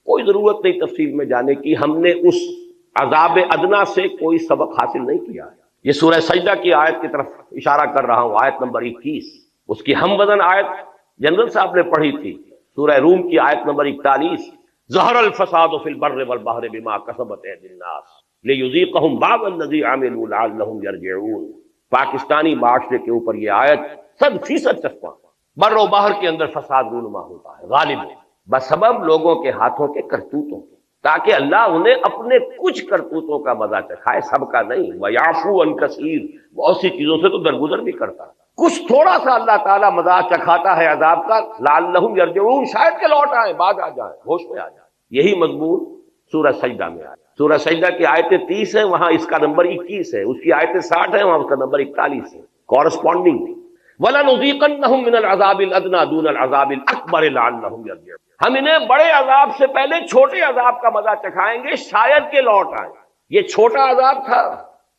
کوئی ضرورت نہیں تفصیل میں جانے کی، ہم نے اس عذاب ادنا سے کوئی سبق حاصل نہیں کیا ہے۔ یہ سورہ سجدہ کی آیت کی طرف اشارہ کر رہا ہوں، آیت نمبر 21، اس کی ہم وزن آیت جنرل صاحب نے پڑھی تھی، سورہ روم کی آیت نمبر 41، ظہر الفساد فی البر والبحر بما کسبت ایدی الناس لیذیقہم بعض الذی عملوا لعلہم یرجعون۔ پاکستانی معاشرے کے اوپر یہ آیت 100% چسپاں، بر و بحر کے اندر فساد رونما ہوتا ہے غالب بسبب لوگوں کے ہاتھوں کے کرتوتوں کے، تاکہ اللہ انہیں اپنے کچھ کرتوتوں کا مزہ چکھائے، سب کا نہیں، وَيَعْفُو عَنْ كَثِيرٍ، بہت سی چیزوں سے تو درگزر بھی کرتا ہے، کچھ تھوڑا سا اللہ تعالیٰ مزہ چکھاتا ہے عذاب کا، لعلہم یرجعون، شاید کہ لوٹ آئیں، بعد آ جائیں، ہوش میں آ جائیں۔ یہی مضمون سورہ سجدہ میں آیا، سورہ سجدہ کی آیتیں 30 ہیں، وہاں اس کا نمبر 21 ہے، اس کی آیتیں 60 ہیں، وہاں اس کا نمبر 41 ہے، کورسپونڈنگ۔ وَلَنُذِيقَنَّهُم مِّنَ الْعَذَابِ الْأَدْنَىٰ دُونَ الْعَذَابِ الْأَكْبَرِ لَعَلَّهُمْ يَرْجِعُونَ، ہم انہیں بڑے عذاب سے پہلے چھوٹے عذاب کا مزہ چکھائیں گے، شاید کہ لوٹ آئیں۔ یہ چھوٹا عذاب تھا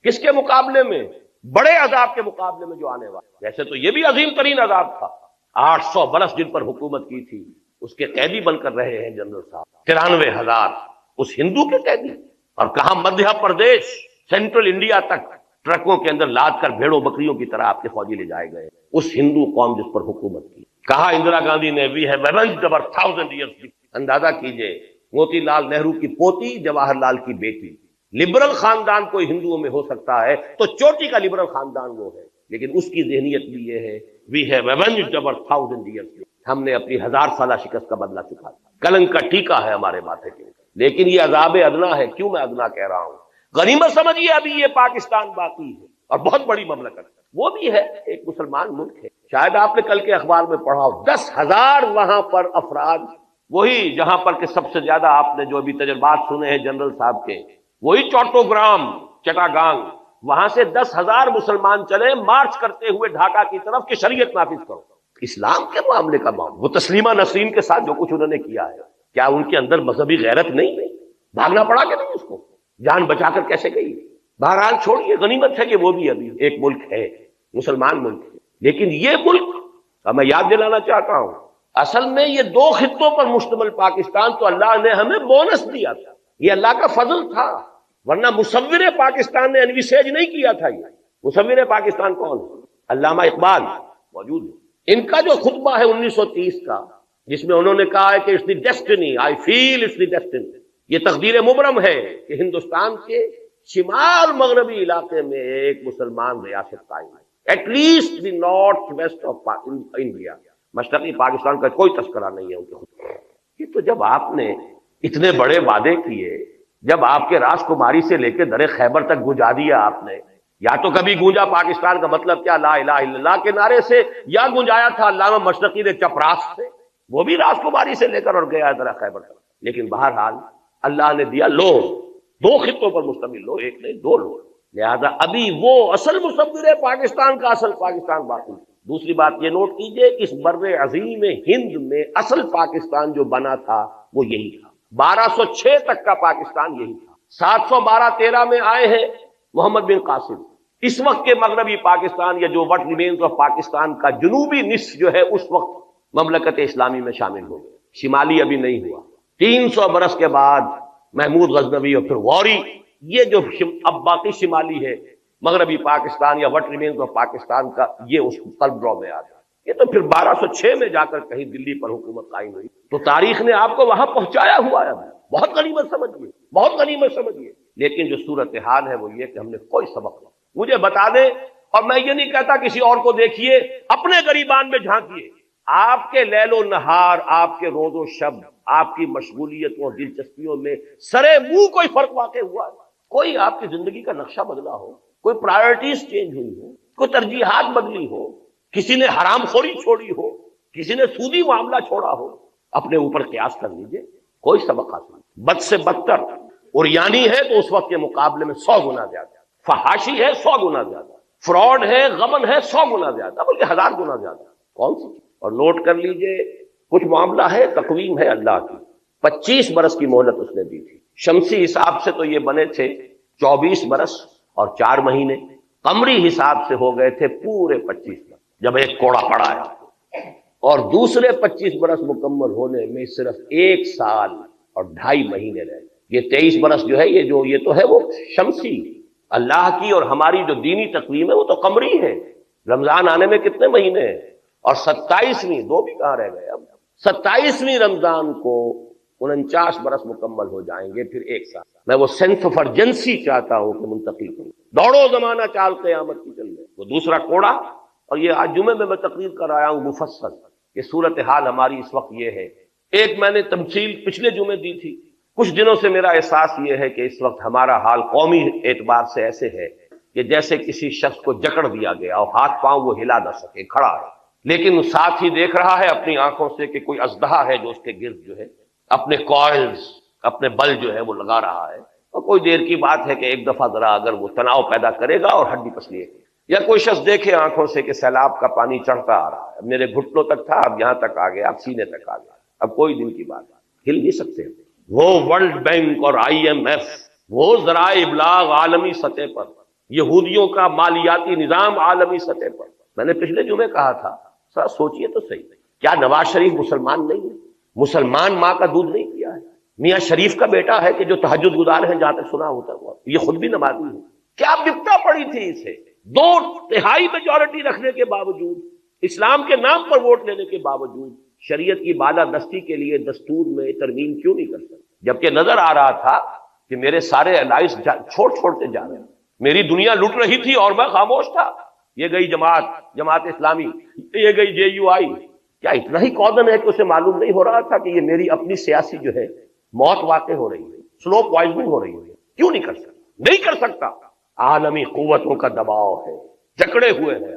کس کے مقابلے میں؟ بڑے عذاب کے مقابلے میں جو آنے والا۔ ویسے تو یہ بھی عظیم ترین عذاب تھا، 800 برس جن پر حکومت کی تھی اس کے قیدی بن کر رہے ہیں جنرل صاحب، 93,000 اس ہندو کے قیدی، اور کہاں مدھیہ پردیش، سینٹرل انڈیا تک ٹرکوں کے اندر لاد کر بھیڑوں بکریوں کی طرح آپ کے فوجی لے جائے گئے، اس ہندو قوم جس پر حکومت کی۔ کہا اندرا گاندھی نے وی ہیو ایونجڈ اوور 1000 ایئرس، اندازہ کیجئے موتی لال نہرو کی پوتی، جواہر لال کی بیٹی، لبرل خاندان کوئی ہندوؤں میں ہو سکتا ہے تو چوٹی کا لبرل خاندان وہ ہے، لیکن اس کی ذہنیت بھی یہ ہے وی ہیو ایونجڈ اوور 1000 ایئرس، ہم نے اپنی 1000 سالہ شکست کا بدلہ چکا، کلنک کا ٹیکا ہے ہمارے ماتھے کے۔ لیکن یہ عذاب ادنا ہے، کیوں میں ادنا کہہ رہا ہوں؟ غنیمت سمجھیے ابھی یہ پاکستان باقی ہے اور بہت بڑی مملکت، وہ بھی ہے ایک مسلمان ملک ہے، شاید آپ نے کل کے اخبار میں پڑھا ہو 10,000 وہاں پر افراد، وہی جہاں پر کہ سب سے زیادہ آپ نے جو ابھی تجربات سنے ہیں جنرل صاحب کے، وہی چوٹوگرام چٹاگانگ، وہاں سے 10,000 مسلمان چلے مارچ کرتے ہوئے ڈھاکہ کی طرف کہ شریعت نافذ کرو۔ اسلام کے معاملے کا معاملہ، وہ تسلیمہ نسرین کے ساتھ جو کچھ انہوں نے کیا ہے، کیا ان کے اندر مذہبی غیرت نہیں ہے؟ بھاگنا پڑا کہ نہیں اس کو؟ جان بچا کر کیسے گئی؟ بہرحال چھوڑیے، غنیمت ہے کہ وہ بھی ابھی ایک ملک ہے، مسلمان ملک ہے، لیکن یہ ملک میں یاد دلانا چاہتا ہوں، اصل میں یہ 2 خطوں پر مشتمل پاکستان تو اللہ نے ہمیں بونس دیا تھا، یہ اللہ کا فضل تھا، ورنہ مصور پاکستان نے انویسیج نہیں کیا تھا۔ یہ مصور پاکستان کون ہے؟ علامہ اقبال موجود ہے، ان کا جو خطبہ ہے 1930 کا، جس میں انہوں نے کہا ہے کہ it's the destiny, I feel it's the destiny, یہ تقدیر مبرم ہے کہ ہندوستان کے شمال مغربی علاقے میں ایک مسلمان ریاست قائم ہے، at least the north west of India, مشرقی پاکستان کا کوئی تذکرہ نہیں ہے ان کے خود۔ یہ تو جب آپ نے اتنے بڑے وعدے کیے، جب آپ کے راس کماری سے لے کے در خیبر تک گونجا دیا آپ نے، یا تو کبھی گونجا پاکستان کا مطلب کیا لا الہ الا اللہ کے نعرے سے، یا گونجایا تھا علامہ مشرقی نے چپراس سے، وہ بھی راس کماری سے لے کر اور گیا در خیبر تک، لیکن بہرحال اللہ نے دیا لو، 2 خطوں پر مشتمل لو، ایک نہیں 2 لو، لہذا ابھی وہ اصل مصور ہے پاکستان کا، اصل پاکستان باقی ہے۔ دوسری بات یہ نوٹ کیجئے، اس بر عظیم ہند میں اصل پاکستان جو بنا تھا وہ یہی تھا، 1206 تک کا پاکستان یہی تھا۔ 712-13 میں آئے ہیں محمد بن قاسم، اس وقت کے مغربی پاکستان یا جو وٹ ریمینز آف پاکستان کا جنوبی نصف جو ہے اس وقت مملکت اسلامی میں شامل ہو گئے، شمالی ابھی نہیں ہوا۔ 300 برس کے بعد محمود غزنوی اور پھر غوری، یہ جو اب باقی شمالی ہے مغربی پاکستان یا وٹ ریمینز آف پاکستان کا، یہ اس قلب ڈرا میں آ گیا۔ یہ تو پھر 1206 میں جا کر کہیں دلی پر حکومت قائم ہوئی، تو تاریخ نے آپ کو وہاں پہنچایا ہوا ہے۔ بہت غنیمت سمجھیے، بہت غنیمت سمجھیے، لیکن جو صورتحال ہے وہ یہ کہ ہم نے کوئی سبق نہیں۔ مجھے بتا دیں، اور میں یہ نہیں کہتا کسی اور کو دیکھیے، اپنے گریبان میں جھانکیے، آپ کے لیل و نہار، آپ کے روز و شب، آپ کی مشغولیتوں اور دلچسپیوں میں سرے منہ کوئی فرق واقع ہوا ہے؟ کوئی آپ کی زندگی کا نقشہ بدلا ہو، کوئی پرائرٹیز چینج ہوئی ہو، کوئی ترجیحات بدلی ہو، کسی نے حرام خوری چھوڑی ہو، کسی نے سودی معاملہ چھوڑا ہو؟ اپنے اوپر قیاس کر لیجئے، کوئی سبق حاصل نہیں۔ بد سے بدتر اوریانی ہے تو اس وقت کے مقابلے میں 100 گنا زیادہ، فحاشی ہے 100 گنا زیادہ، فراڈ ہے، غبن ہے 100 گنا زیادہ، بلکہ 1000 گنا زیادہ۔ کون سی؟ اور نوٹ کر لیجئے، کچھ معاملہ ہے، تقویم ہے اللہ کی، 25 برس کی مہلت اس نے دی تھی۔ شمسی حساب سے تو یہ بنے تھے 24 برس اور 4 مہینے، قمری حساب سے ہو گئے تھے پورے 25 برس، جب ایک کوڑا پڑا ہے، اور دوسرے 25 برس مکمل ہونے میں صرف 1 سال اور 2.5 مہینے رہ گئے۔ یہ 23 برس جو ہے، یہ تو ہے وہ شمسی، اللہ کی اور ہماری جو دینی تقویم ہے وہ تو قمری ہے۔ رمضان آنے میں کتنے مہینے ہیں؟ اور 27ویں، 2 بھی کہاں رہ گئے اب، 27ویں رمضان کو 49 برس مکمل ہو جائیں گے، پھر 1 سال۔ میں وہ سینس آف ارجنسی چاہتا ہوں کہ منتقل کروں، دوڑو زمانہ چال قیامت کی چل گئے، وہ دوسرا کوڑا۔ اور یہ آج جمعے میں تقریر کر آیا ہوں مفصل، یہ صورتحال ہماری اس وقت یہ ہے۔ ایک میں نے تمثیل پچھلے جمعے دی تھی، کچھ دنوں سے میرا احساس یہ ہے کہ اس وقت ہمارا حال قومی اعتبار سے ایسے ہے کہ جیسے کسی شخص کو جکڑ دیا گیا اور ہاتھ پاؤں وہ ہلا نہ سکے، کھڑا ہے، لیکن ساتھ ہی دیکھ رہا ہے اپنی آنکھوں سے کہ کوئی اژدہا ہے جو اس کے گرد جو ہے اپنے کوئلز، اپنے بل جو ہے وہ لگا رہا ہے، اور کوئی دیر کی بات ہے کہ ایک دفعہ ذرا اگر وہ تناؤ پیدا کرے گا اور ہڈی پسلی ہے، یا کوئی شخص دیکھے آنکھوں سے کہ سیلاب کا پانی چڑھتا آ رہا ہے، اب میرے گھٹنوں تک تھا، اب یہاں تک آ گیا، اب سینے تک آ گیا، اب کوئی دن کی بات ہے، ہل نہیں سکتے۔ وہ ورلڈ بینک اور IMF، وہ ذرائع ابلاغ عالمی سطح پر، یہودیوں کا مالیاتی نظام عالمی سطح پر، میں نے پچھلے جمعے کہا تھا، سر سوچئے تو صحیح، کیا نواز شریف مسلمان نہیں ہے؟ مسلمان ماں کا دودھ نہیں پیا ہے؟ میاں شریف کا بیٹا ہے کہ جو تہجد گزار ہیں، جہاں تک سنا ہوتا ہوا، یہ خود بھی نمازی ہے، کیا بپتا پڑی تھی اسے 2/3 میجورٹی رکھنے کے باوجود، اسلام کے نام پر ووٹ لینے کے باوجود شریعت کی بالادستی کے لیے دستور میں ترمیم کیوں نہیں کر سکتے؟ جبکہ نظر آ رہا تھا کہ میرے سارے الائنس چھوڑتے جا رہے ہیں، میری دنیا لٹ رہی تھی اور میں خاموش تھا۔ یہ گئی جماعت اسلامی، یہ گئی JUI، کیا اتنا ہی کودن ہے کہ اسے معلوم نہیں ہو رہا تھا کہ یہ میری اپنی سیاسی جو ہے موت واقع ہو رہی ہے، سلو پوائزننگ ہو رہی ہے؟ کیوں نہیں کر سکتا؟ نہیں کر سکتا۔ عالمی قوتوں کا دباؤ ہے، جکڑے ہوئے ہیں،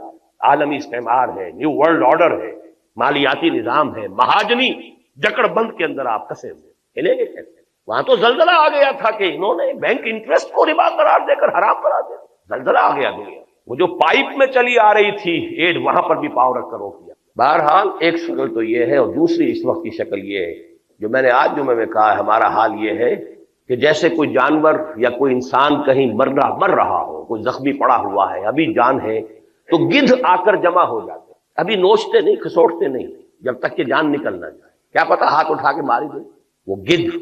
عالمی استعمار ہے، نیو ورلڈ آرڈر ہے، مالیاتی نظام ہے، مہاجنی جکڑ بند کے اندر آپ پھنسے ہوئے، ہلیں گے کیسے؟ وہاں تو زلزلہ آ گیا تھا کہ انہوں نے بینک انٹرسٹ کو ربا قرار دے کر حرام قرار دیا، زلزلہ آ گیا دنیا۔ وہ جو پائپ میں چلی آ رہی تھی ایڈ، وہاں پر بھی پاؤں رکھ کر روک دیا۔ بہرحال ایک شکل تو یہ ہے، اور دوسری اس وقت کی شکل یہ ہے جو میں نے آج جمعے میں کہا ہے، ہمارا حال یہ ہے کہ جیسے کوئی جانور یا کوئی انسان کہیں مر رہا ہو، کوئی زخمی پڑا ہوا ہے، ابھی جان ہے تو گدھ آ کر جمع ہو جاتے، ابھی نوچتے نہیں، کھسوٹتے نہیں، جب تک کہ جان نکل نہ جائے، کیا پتہ ہاتھ اٹھا کے ماری دے۔ وہ گدھ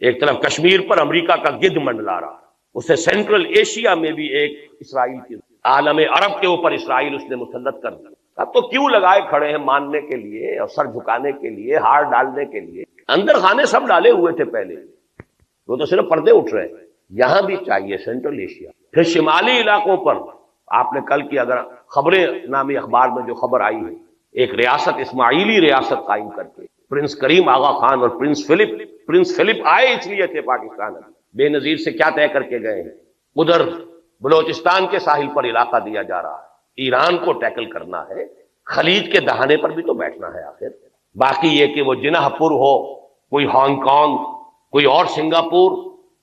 ایک طرف کشمیر پر امریکہ کا گدھ منڈلا رہا، اسے سینٹرل ایشیا میں بھی ایک اسرائیل کی، عالم عرب کے اوپر اسرائیل اس نے مسلط کر دیا۔ اب تو کیوں لگائے کھڑے ہیں ماننے کے لیے اور سر جھکانے کے لیے، ہار ڈالنے کے لیے، اندر خانے سب ڈالے ہوئے تھے پہلے، وہ تو صرف پردے اٹھ رہے ہیں۔ یہاں بھی چاہیے سینٹرل ایشیا، پھر شمالی علاقوں پر۔ آپ نے کل کی اگر خبریں نامی اخبار میں جو خبر آئی ہے، ایک ریاست، اسماعیلی ریاست قائم کر کے، پرنس کریم آغا خان اور پرنس فلپ آئے اس لیے تھے پاکستان، بے نظیر سے کیا طے کر کے گئے ہیں۔ ادھر بلوچستان کے ساحل پر علاقہ دیا جا رہا ہے، ایران کو ٹیکل کرنا ہے، خلیج کے دہانے پر بھی تو بیٹھنا ہے آخر۔ باقی یہ کہ وہ جناح پور ہو، کوئی ہانگ کانگ، کوئی اور سنگاپور،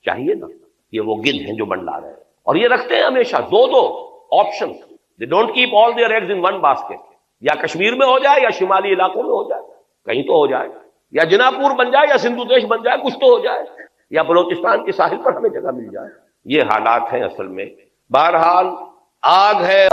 چاہیے نا، یہ وہ گدھ ہیں جو منڈلا رہے ہیں۔ اور یہ رکھتے ہیں ہمیشہ دو option. They don't keep all their eggs in one basket. یا کشمیر میں ہو جائے یا شمالی علاقوں میں ہو جائے, کہیں تو ہو جائے, یا جناپور بن جائے یا سندھو دیش بن جائے, کچھ تو ہو جائے, یا بلوچستان کے ساحل پر ہمیں جگہ مل جائے. یہ حالات ہیں اصل میں. بہرحال آگ ہے.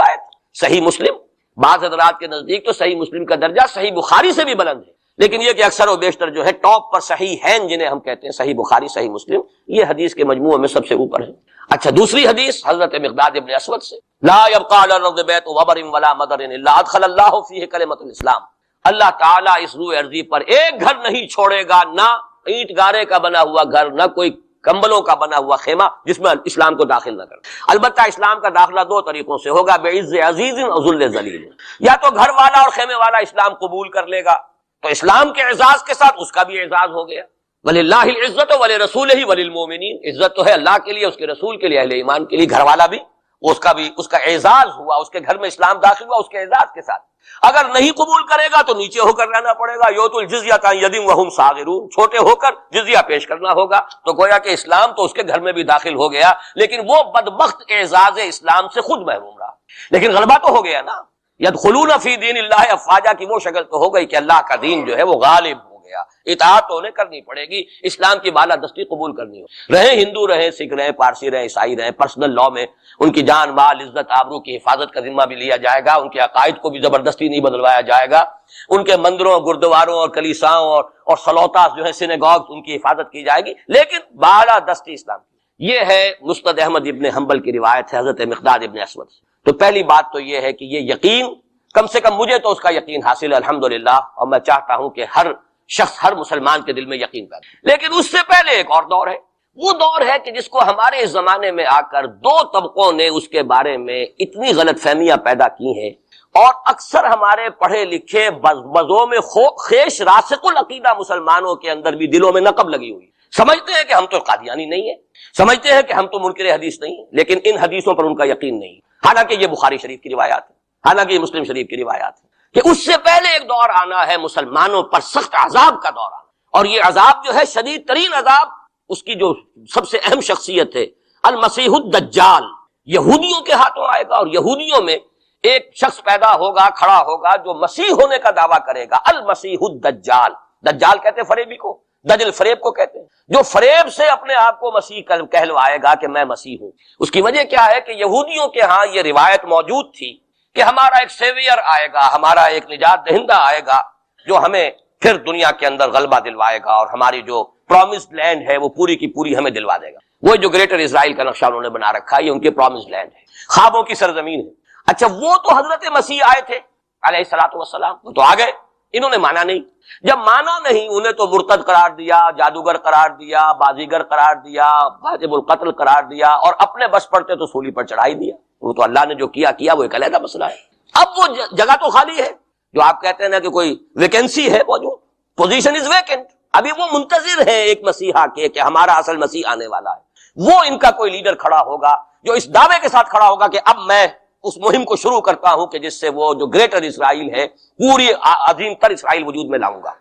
صحیح مسلم بعض حضرات کے نزدیک تو صحیح مسلم کا درجہ صحیح بخاری سے بھی بلند ہے, لیکن یہ کہ اکثر و بیشتر جو ہے ٹاپ پر صحیح ہیں جنہیں ہم کہتے ہیں صحیح بخاری صحیح مسلم, یہ حدیث کے مجموعے میں سب سے اوپر ہے. اچھا, دوسری حدیث حضرت مقداد ابن اسود سے, لا يبقى على الارض بيت وبر ولا مدر الا ادخل الله فيه كلمة الاسلام. اللہ تعالیٰ اس روح ارضی پر ایک گھر نہیں چھوڑے گا, نہ اینٹ گارے کا بنا ہوا گھر, نہ کوئی کمبلوں کا بنا ہوا خیمہ جس میں اسلام کو داخل نہ کرے. البتہ اسلام کا داخلہ دو طریقوں سے ہوگا, بعز عزیز اور ذل ذلیل. یا تو گھر والا اور خیمے والا اسلام قبول کر لے گا تو اسلام کے اعزاز کے ساتھ اس کا بھی اعزاز ہو گیا. وَلِلَّهِ الْعِزَّةُ وَلِرَسُولِهِ وَلِلْمُؤْمِنِينَ. عزت تو ہے اللہ کے لیے, اس کے رسول کے لیے, اہل ایمان کے لیے. گھر والا بھی اس کا اعزاز ہوا, اس کے گھر میں اسلام داخل ہوا اس کے اعزاز کے ساتھ. اگر نہیں قبول کرے گا تو نیچے ہو کر رہنا پڑے گا. یؤتُ الْجِزْیَۃَ عَنْ یَدٍ وَهُمْ صَاغِرُونَ. چھوٹے ہو کر جزیہ پیش کرنا ہوگا. تو گویا کہ اسلام تو اس کے گھر میں بھی داخل ہو گیا, لیکن وہ بدبخت اعزاز اسلام سے خود محروم رہا. لیکن غلبہ تو ہو گیا نا. یدخلون فی دین اللہ افواجا کی وہ شکل تو ہو گئی کہ اللہ کا دین جو ہے وہ غالب ہو گیا. اطاعت تو انہیں کرنی پڑے گی, اسلام کی بالادستی قبول کرنی ہو. رہے ہندو رہے, سکھ رہے, پارسی رہے, عیسائی رہے, پرسنل لا میں ان کی جان مال عزت آبرو کی حفاظت کا ذمہ بھی لیا جائے گا. ان کے عقائد کو بھی زبردستی نہیں بدلوایا جائے گا. ان کے مندروں, گردواروں اور کلیساؤں اور سلوتاس جو ہے سینیگاگز, ان کی حفاظت کی جائے گی, لیکن بالادستی اسلام کی. یہ ہے مسند احمد ابن حنبل کی روایت ہے حضرت مقداد ابن اسود. تو پہلی بات تو یہ ہے کہ یہ یقین, کم سے کم مجھے تو اس کا یقین حاصل ہے الحمدللہ, اور میں چاہتا ہوں کہ ہر شخص, ہر مسلمان کے دل میں یقین پیدا. لیکن اس سے پہلے ایک اور دور ہے. وہ دور ہے کہ جس کو ہمارے اس زمانے میں آ کر دو طبقوں نے اس کے بارے میں اتنی غلط فہمیاں پیدا کی ہیں, اور اکثر ہمارے پڑھے لکھے بزوں میں خیش راسخ العقیدہ مسلمانوں کے اندر بھی دلوں میں نقب لگی ہوئی. سمجھتے ہیں کہ ہم تو قادیانی نہیں ہیں, سمجھتے ہیں کہ ہم تو منکر حدیث نہیں ہیں, لیکن ان حدیثوں پر ان کا یقین نہیں. حالانکہ یہ بخاری شریف کی روایات ہے, حالانکہ یہ مسلم شریف کی روایات ہے کہ اس سے پہلے ایک دور آنا ہے مسلمانوں پر سخت عذاب کا دور آنا. اور یہ عذاب جو ہے شدید ترین عذاب, اس کی جو سب سے اہم شخصیت ہے المسیح الدجال, یہودیوں کے ہاتھوں آئے گا. اور یہودیوں میں ایک شخص پیدا ہوگا, کھڑا ہوگا, جو مسیح ہونے کا دعویٰ کرے گا. المسیح الدجال, دجال کہتے ہیں فریبی کو, دجل فریب کو کہتے ہیں, جو فریب سے اپنے آپ کو مسیح کہلوائے گا کہ میں مسیح ہوں. اس کی وجہ کیا ہے کہ یہودیوں کے ہاں یہ روایت موجود تھی کہ ہمارا ایک سیویئر آئے گا, ہمارا ایک نجات دہندہ آئے گا, جو ہمیں پھر دنیا کے اندر غلبہ دلوائے گا, اور ہماری جو پرومسڈ لینڈ ہے وہ پوری کی پوری ہمیں دلوا دے گا. وہ جو گریٹر اسرائیل کا نقشہ انہوں نے بنا رکھا ہے, یہ ان کی پرومسڈ لینڈ ہے, خوابوں کی سرزمین ہے. اچھا, وہ تو حضرت مسیح آئے تھے علیہ الصلوۃ والسلام, وہ تو آ گئے, انہوں نے مانا نہیں. جب مانا نہیں, انہیں تو مرتد قرار دیا, جادوگر قرار دیا, بازیگر قرار دیا, واجب القتل قرار دیا, اور اپنے بس پڑتے تو سولی پر چڑھائی دیا. وہ تو اللہ نے جو کیا وہ ایک علیحدہ مسئلہ ہے. اب وہ جگہ تو خالی ہے, جو آپ کہتے ہیں نا کہ کوئی ویکینسی ہے موجود, پوزیشن از ویکنٹ. ابھی وہ منتظر ہے ایک مسیحا کے کہ ہمارا اصل مسیح آنے والا ہے. وہ ان کا کوئی لیڈر کھڑا ہوگا جو اس دعوے کے ساتھ کھڑا ہوگا کہ اب میں اس مہم کو شروع کرتا ہوں کہ جس سے وہ جو گریٹر اسرائیل ہے, پوری عظیم تر اسرائیل وجود میں لاؤں گا.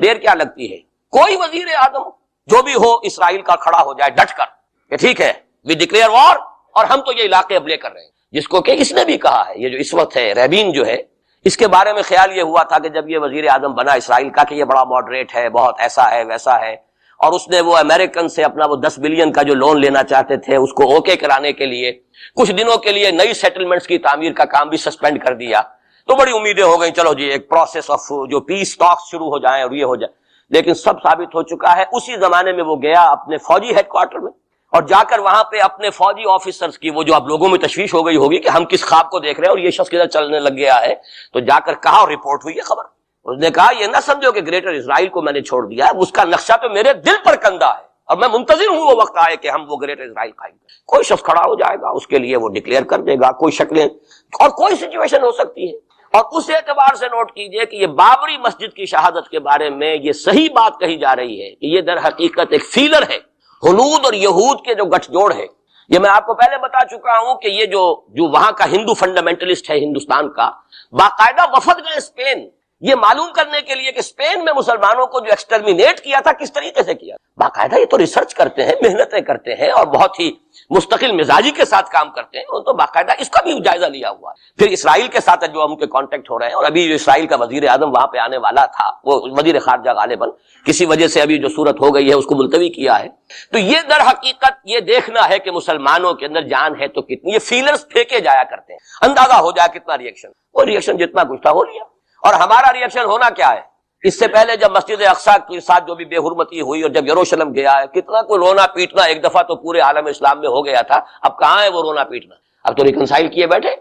دیر کیا لگتی ہے, کوئی وزیر اعظم جو بھی ہو اسرائیل کا کھڑا ہو جائے ڈٹ کر کہ ٹھیک ہے وی ڈکلیئر وار, اور ہم تو یہ علاقے اب لے کر رہے ہیں. جس کو کہ اس نے بھی کہا ہے, یہ جو اس وقت ہے ریبین جو ہے, اس کے بارے میں خیال یہ ہوا تھا کہ جب یہ وزیر اعظم بنا اسرائیل کا کہ یہ بڑا ماڈریٹ ہے, بہت ایسا ہے ویسا ہے, اور اس نے وہ امریکن سے اپنا وہ 10 بلین کا جو لون لینا چاہتے تھے اس کو اوکے کرانے کے لیے کچھ دنوں کے لیے نئی سیٹلمنٹس کی تعمیر کا کام بھی سسپینڈ کر دیا. تو بڑی امیدیں ہو گئیں, چلو جی ایک پروسیس آف جو پیس ٹاکس شروع ہو جائیں اور یہ ہو جائے. لیکن سب ثابت ہو چکا ہے. اسی زمانے میں وہ گیا اپنے فوجی ہیڈ کوارٹر میں, اور جا کر وہاں پہ اپنے فوجی آفیسرز کی وہ جو اب لوگوں میں تشویش ہو گئی ہوگی کہ ہم کس خواب کو دیکھ رہے ہیں اور یہ شخص کدھر چلنے لگ گیا ہے, تو جا کر کہا, اور رپورٹ ہوئی ہے خبر. اس نے کہا یہ نہ سمجھو کہ گریٹر اسرائیل کو میں نے چھوڑ دیا, اس کا نقشہ تو میرے دل پر کندہ ہے, اور میں منتظر ہوں وہ وقت آئے کہ ہم وہ گریٹر اسرائیل قائم کریں. کوئی شخص کھڑا ہو جائے گا, اس کے لیے وہ ڈکلیئر کر دے گا, کوئی شکلیں اور کوئی سچویشن ہو سکتی ہے. اور اس اعتبار سے نوٹ کیجئے کہ یہ بابری مسجد کی شہادت کے بارے میں یہ صحیح بات کہی جا رہی ہے کہ یہ در حقیقت ایک فیلر ہے ہنود اور یہود کے جو گٹھ جوڑ ہے. یہ میں آپ کو پہلے بتا چکا ہوں کہ یہ جو وہاں کا ہندو فنڈامنٹلسٹ ہے ہندوستان کا, باقاعدہ وفد گئے اسپین یہ معلوم کرنے کے لیے کہ اسپین میں مسلمانوں کو جو ایکسٹرمینیٹ کیا تھا کس طریقے سے کیا، باقاعدہ یہ تو ریسرچ کرتے ہیں، محنتیں کرتے ہیں اور بہت ہی مستقل مزاجی کے ساتھ کام کرتے ہیں، انہوں نے تو باقاعدہ اس کا بھی جائزہ لیا ہوا ہے۔ پھر اسرائیل کے ساتھ جو ہم کے کانٹیکٹ ہو رہے ہیں، اور ابھی جو اسرائیل کا وزیر اعظم وہاں پہ آنے والا تھا، وہ وزیر خارجہ غالباً کسی وجہ سے ابھی جو صورت ہو گئی ہے اس کو ملتوی کیا ہے، تو یہ در حقیقت یہ دیکھنا ہے کہ مسلمانوں کے اندر جان ہے تو کتنی، یہ فیلرز پھینکے جایا کرتے ہیں، اندازہ ہو جائے کتنا ریئیکشن، وہ ریئیکشن جتنا کچھ تھا ہو لیا۔ اور ہمارا ریئیکشن ہونا کیا ہے؟ اس سے پہلے جب مسجد اقصیٰ کے ساتھ جو بھی بے حرمتی ہوئی اور جب یروشلم گیا ہے، کتنا کوئی رونا پیٹنا ایک دفعہ تو پورے عالم اسلام میں ہو گیا تھا، اب کہاں ہے وہ رونا پیٹنا؟ اب تو ریکنسائل کیے بیٹھے،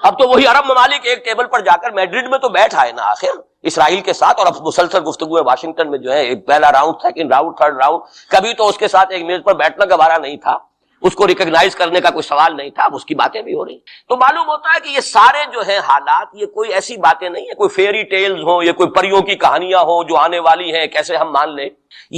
اب تو وہی عرب ممالک ایک ٹیبل پر جا کر میڈرڈ میں تو بیٹھ آئے نا آخر اسرائیل کے ساتھ، اور اب مسلسل گفتگو ہے واشنگٹن میں جو ہے، ایک پہلا round, second round, third round, کبھی تو اس کے ساتھ ایک میز پر بیٹھنا گوارا نہیں تھا، اس کو ریکگنائز کرنے کا کوئی سوال نہیں تھا، اب اس کی باتیں بھی ہو رہی۔ تو معلوم ہوتا ہے کہ یہ سارے جو ہیں حالات، یہ کوئی ایسی باتیں نہیں ہیں، کوئی فیری ٹیلز ہوں، یہ کوئی پریوں کی کہانیاں ہوں جو آنے والی ہیں کیسے ہم مان لیں۔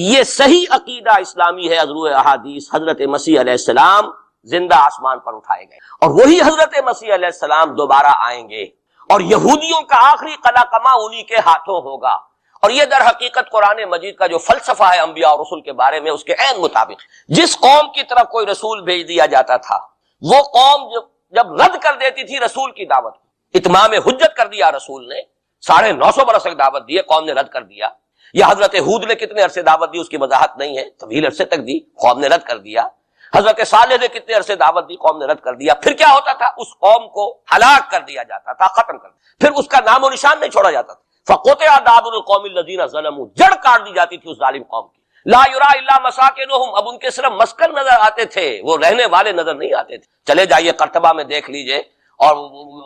یہ صحیح عقیدہ اسلامی ہے، ازروع احادیث، حضرت مسیح علیہ السلام زندہ آسمان پر اٹھائے گئے اور وہی حضرت مسیح علیہ السلام دوبارہ آئیں گے، اور یہودیوں کا آخری قلاقمہ انہی کے ہاتھوں ہوگا، اور یہ در حقیقت قرآن مجید کا جو فلسفہ ہے انبیاء اور رسول کے بارے میں، اس کے عین مطابق جس قوم کی طرف کوئی رسول بھیج دیا جاتا تھا، وہ قوم جب رد کر دیتی تھی رسول کی دعوت کو، اتمام حجت کر دیا رسول نے، 950 برس تک دعوت دی، قوم نے رد کر دیا، یا حضرت ہود نے کتنے عرصے دعوت دی اس کی وضاحت نہیں ہے، طویل عرصے تک دی، قوم نے رد کر دیا، حضرت صالح نے کتنے عرصے دعوت دی، قوم نے رد کر دیا، پھر کیا ہوتا تھا؟ اس قوم کو ہلاک کر دیا جاتا تھا، ختم کر دیا، پھر اس کا نام و نشان نہیں چھوڑا جاتا تھا، فَقُطِعَ دَابِرُ الْقَوْمِ الَّذِينَ ظَلَمُوا، جڑ کاٹ دی جاتی تھی اس ظالم قوم کی، لا یُرَىٰ إِلَّا مَسَاکِنُهُمْ، اب ان کے صرف مسکن نظر آتے تھے، وہ رہنے والے نظر نہیں آتے تھے۔ چلے جائیے قرطبہ میں دیکھ لیجئے اور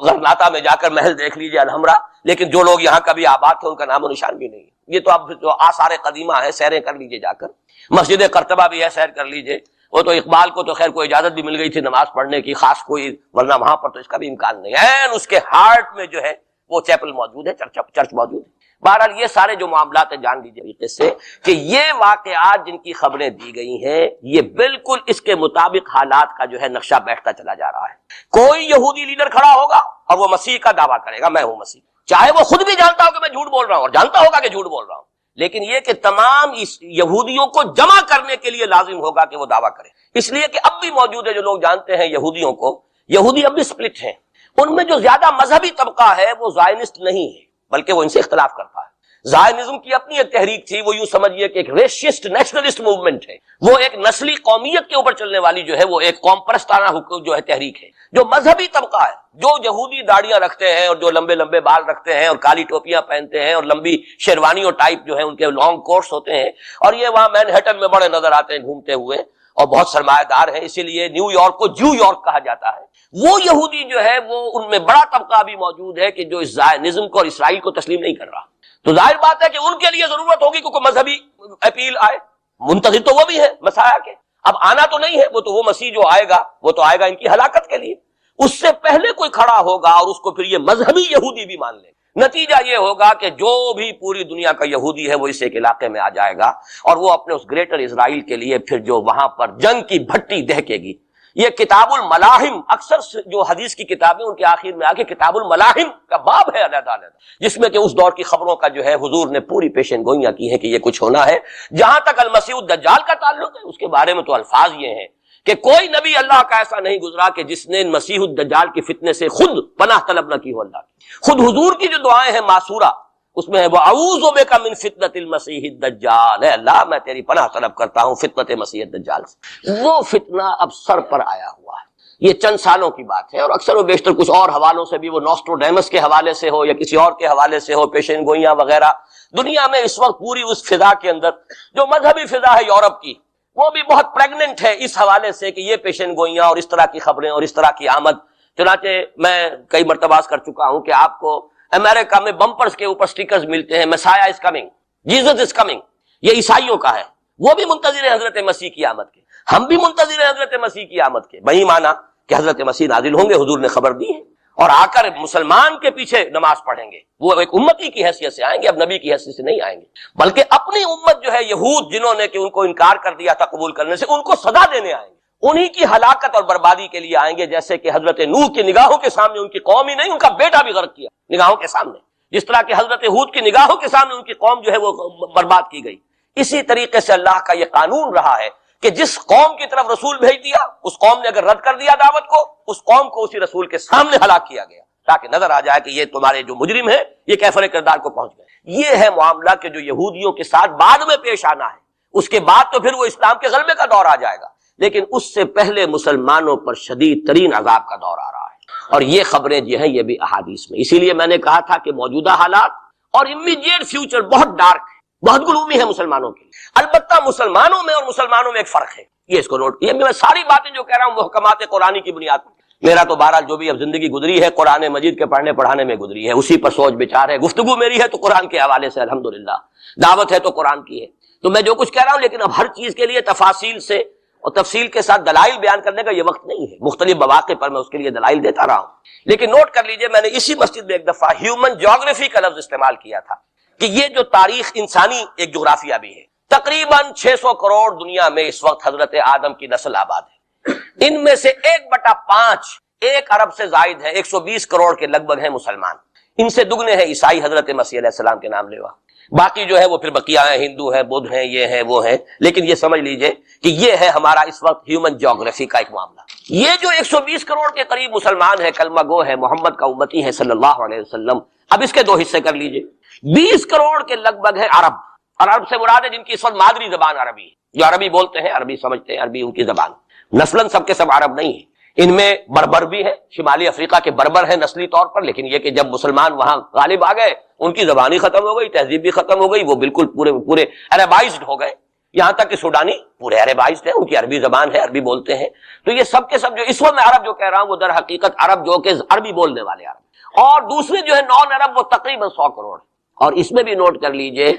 غرناطہ میں جا کر محل دیکھ لیجئے الحمرا، لیکن جو لوگ یہاں کبھی آباد تھے ان کا نام و نشان بھی نہیں ہے۔ یہ تو اب جو آثار قدیمہ ہیں، سیریں کر لیجئے جا کر، مسجد قرطبہ بھی ہے، سیر کر لیجئے، وہ تو اقبال کو تو خیر کوئی اجازت بھی مل گئی تھی نماز پڑھنے کی خاص کوئی، ورنہ وہاں پر تو اس کا بھی امکان نہیں ہے، اس کے ہارٹ میں جو ہے وہ چیپل موجود ہے، چرچ موجود ہے۔ بہرحال یہ سارے جو معاملات ہیں جان لیجیے طریقے سے کہ یہ واقعات جن کی خبریں دی گئی ہیں، یہ بالکل اس کے مطابق حالات کا جو ہے نقشہ بیٹھتا چلا جا رہا ہے۔ کوئی یہودی لیڈر کھڑا ہوگا اور وہ مسیح کا دعویٰ کرے گا، میں ہوں مسیح، چاہے وہ خود بھی جانتا ہو کہ میں جھوٹ بول رہا ہوں، اور جانتا ہوگا کہ جھوٹ بول رہا ہوں، لیکن یہ کہ تمام اس یہودیوں کو جمع کرنے کے لیے لازم ہوگا کہ وہ دعویٰ کرے، اس لیے کہ اب بھی موجود ہے جو لوگ جانتے ہیں یہودیوں کو، یہودی اب بھی سپلٹ ہیں، ان میں جو زیادہ مذہبی طبقہ ہے وہ زائنسٹ نہیں ہے، بلکہ وہ ان سے اختلاف کرتا ہے۔ زائنزم کی اپنی ایک تحریک تھی، وہ یوں سمجھیے کہ ایک ریشسٹ نیشنلسٹ موومنٹ ہے، وہ ایک نسلی قومیت کے اوپر چلنے والی جو ہے وہ ایک قوم پرستانہ جو ہے تحریک ہے۔ جو مذہبی طبقہ ہے، جو یہودی داڑیاں رکھتے ہیں اور جو لمبے لمبے بال رکھتے ہیں اور کالی ٹوپیاں پہنتے ہیں اور لمبی شیروانیوں ٹائپ جو ہے ان کے لانگ کوٹس ہوتے ہیں، اور یہ وہاں مینہٹن میں بڑے نظر آتے ہیں گھومتے ہوئے، اور بہت سرمایہ دار ہیں، اسی لیے نیو یارک کو جو یارک کہا جاتا ہے۔ وہ یہودی جو ہے وہ ان میں بڑا طبقہ بھی موجود ہے کہ جو اس زائنزم کو اور اسرائیل کو تسلیم نہیں کر رہا، تو ظاہر بات ہے کہ ان کے لیے ضرورت ہوگی کہ کوئی مذہبی اپیل آئے، منتظر تو وہ بھی ہے مسیح کے، اب آنا تو نہیں ہے، وہ تو وہ مسیح جو آئے گا وہ تو آئے گا ان کی ہلاکت کے لیے، اس سے پہلے کوئی کھڑا ہوگا اور اس کو پھر یہ مذہبی یہودی بھی مان لے۔ نتیجہ یہ ہوگا کہ جو بھی پوری دنیا کا یہودی ہے وہ اس ایک علاقے میں آ جائے گا، اور وہ اپنے اس گریٹر اسرائیل کے لیے پھر جو وہاں پر جنگ کی بھٹی دہکے گی۔ یہ کتاب الملاحم، اکثر جو حدیث کی کتابیں ان کے آخر میں آگے کتاب الملاحم کا باب ہے علیحدہ علیحدہ، جس میں کہ اس دور کی خبروں کا جو ہے حضور نے پوری پیشن گوئیاں کی ہیں کہ یہ کچھ ہونا ہے۔ جہاں تک المسیح الدجال کا تعلق ہے، اس کے بارے میں تو الفاظ یہ ہیں کہ کوئی نبی اللہ کا ایسا نہیں گزرا کہ جس نے مسیح الدجال کے فتنے سے خود پناہ طلب نہ کی ہو اللہ کی۔ خود حضور کی جو دعائیں ہیں معصورہ، اس میں ہے وَأَعُوذُ بِكَ مِن فِتْنَةِ الْمَسِيحِ الدَّجَّالِ، اے اللہ میں تیری پناہ طلب کرتا ہوں فتنت مسیح الدجال سے۔ وہ فتنہ اب سر پر آیا ہوا ہے، یہ چند سالوں کی بات ہے، اور اکثر و بیشتر کچھ اور حوالوں سے بھی، وہ نوسٹروڈیمس کے حوالے سے ہو یا کسی اور کے حوالے سے ہو، پیشن گوئیاں وغیرہ، دنیا میں اس وقت پوری اس فضا کے اندر جو مذہبی فضا ہے یورپ کی، وہ بھی بہت پریگننٹ ہے اس حوالے سے کہ یہ پیشن گوئیاں اور اس طرح کی خبریں اور اس طرح کی آمد۔ چنانچہ میں کئی مرتبہ کر چکا ہوں کہ آپ کو امریکہ میں بمپرز کے اوپر سٹیکرز ملتے ہیں، مسیح is coming, Jesus is coming, یہ عیسائیوں کا ہے، وہ بھی منتظر ہیں حضرت مسیح کی آمد کے، ہم بھی منتظر ہیں حضرت مسیح کی آمد کے، وہی مانا کہ حضرت مسیح نازل ہوں گے، حضور نے خبر دی ہے، اور آ کر مسلمان کے پیچھے نماز پڑھیں گے، وہ ایک امتی کی حیثیت سے آئیں گے، اب نبی کی حیثیت سے نہیں آئیں گے، بلکہ اپنی امت جو ہے یہود جنہوں نے کہ ان کو انکار کر دیا تھا قبول کرنے سے، ان کو سزا دینے آئیں گے، انہی کی ہلاکت اور بربادی کے لیے آئیں گے، جیسے کہ حضرت نوح کی نگاہوں کے سامنے ان کی قوم ہی نہیں، ان کا بیٹا بھی غرق کیا نگاہوں کے سامنے، جس طرح کہ حضرت ہود کی نگاہوں کے سامنے ان کی قوم جو ہے وہ برباد کی گئی، اسی طریقے سے اللہ کا یہ قانون رہا ہے کہ جس قوم کی طرف رسول بھیج دیا، اس قوم نے اگر رد کر دیا دعوت کو، اس قوم کو اسی رسول کے سامنے ہلاک کیا گیا، تاکہ نظر آ جائے کہ یہ تمہارے جو مجرم ہیں یہ کیفر کردار کو پہنچ گئے۔ یہ ہے معاملہ کہ جو یہودیوں کے ساتھ بعد میں پیش آنا ہے، اس کے بعد تو پھر وہ اسلام کے غلبے کا دور آ جائے گا، لیکن اس سے پہلے مسلمانوں پر شدید ترین عذاب کا دور آ رہا ہے، اور یہ خبریں جو ہیں یہ بھی احادیث میں۔ اسی لیے میں نے کہا تھا کہ موجودہ حالات اور امیڈیٹ فیوچر بہت ڈارک ہے، بہت گلومی ہے مسلمانوں کے لیے۔ البتہ مسلمانوں میں اور مسلمانوں میں ایک فرق ہے، یہ اس کو نوٹ، یہ میں ساری باتیں جو کہہ رہا ہوں محکمات قرآنی کی بنیاد پر، میرا تو بہرحال جو بھی اب زندگی گزری ہے قرآن مجید کے پڑھنے پڑھانے میں گزری ہے، اسی پر سوچ بچار ہے، گفتگو میری ہے تو قرآن کے حوالے سے الحمدللہ، دعوت ہے تو قرآن کی ہے، تو میں جو کچھ کہہ رہا ہوں، لیکن اب ہر چیز کے لیے تفاصیل سے اور تفصیل کے ساتھ دلائل بیان کرنے کا یہ وقت نہیں ہے، مختلف مواقع پر میں اس کے لیے دلائل دیتا رہا ہوں، لیکن نوٹ کر لیجئے میں نے اسی مسجد میں ایک دفعہ ہیومن جیوگرافی کا لفظ استعمال کیا تھا کہ یہ جو تاریخ انسانی ایک جغرافیہ بھی ہے، تقریباً 600 کروڑ دنیا میں اس وقت حضرت آدم کی نسل آباد ہے، ان میں سے 1/5 1 ارب سے زائد ہے، 120 کروڑ کے لگ بھگ ہیں مسلمان، ان سے دگنے ہیں عیسائی حضرت مسیح علیہ السلام کے نام لیوا، باقی جو ہے وہ پھر بقیہ ہیں، ہندو ہیں، بدھ ہیں، یہ ہیں وہ ہیں، لیکن یہ سمجھ لیجئے کہ یہ ہے ہمارا اس وقت ہیومن جیوگرافی کا ایک معاملہ۔ یہ جو 120 کروڑ کے قریب مسلمان ہیں، کلمہ گو ہے، محمد کا امتی ہے صلی اللہ علیہ وسلم، اب اس کے 2 حصے کر لیجئے، 20 کروڑ کے لگ بھگ ہے عرب، اور عرب سے مراد ہے جن کی اس وقت مادری زبان عربی ہے، جو عربی بولتے ہیں، عربی سمجھتے ہیں، عربی ان کی زبان، نسلاً سب کے سب عرب نہیں ہیں، ان میں بربر بھی ہے، شمالی افریقہ کے بربر ہیں نسلی طور پر، لیکن یہ کہ جب مسلمان وہاں غالب آ گئے ان کی زبان ہی ختم ہو گئی، تہذیب بھی ختم ہو گئی، وہ بالکل پورے عربائزڈ ہو گئے، یہاں تک کہ سوڈانی پورے عربائزڈ ہیں، ان کی عربی زبان ہے، عربی بولتے ہیں، تو یہ سب کے سب جو اس وقت میں عرب جو کہہ رہا ہوں وہ در حقیقت عرب جو کہ عربی بولنے والے عرب، اور دوسرے جو ہے نان عرب وہ تقریباً 100 کروڑ، اور اس میں بھی نوٹ کر لیجئے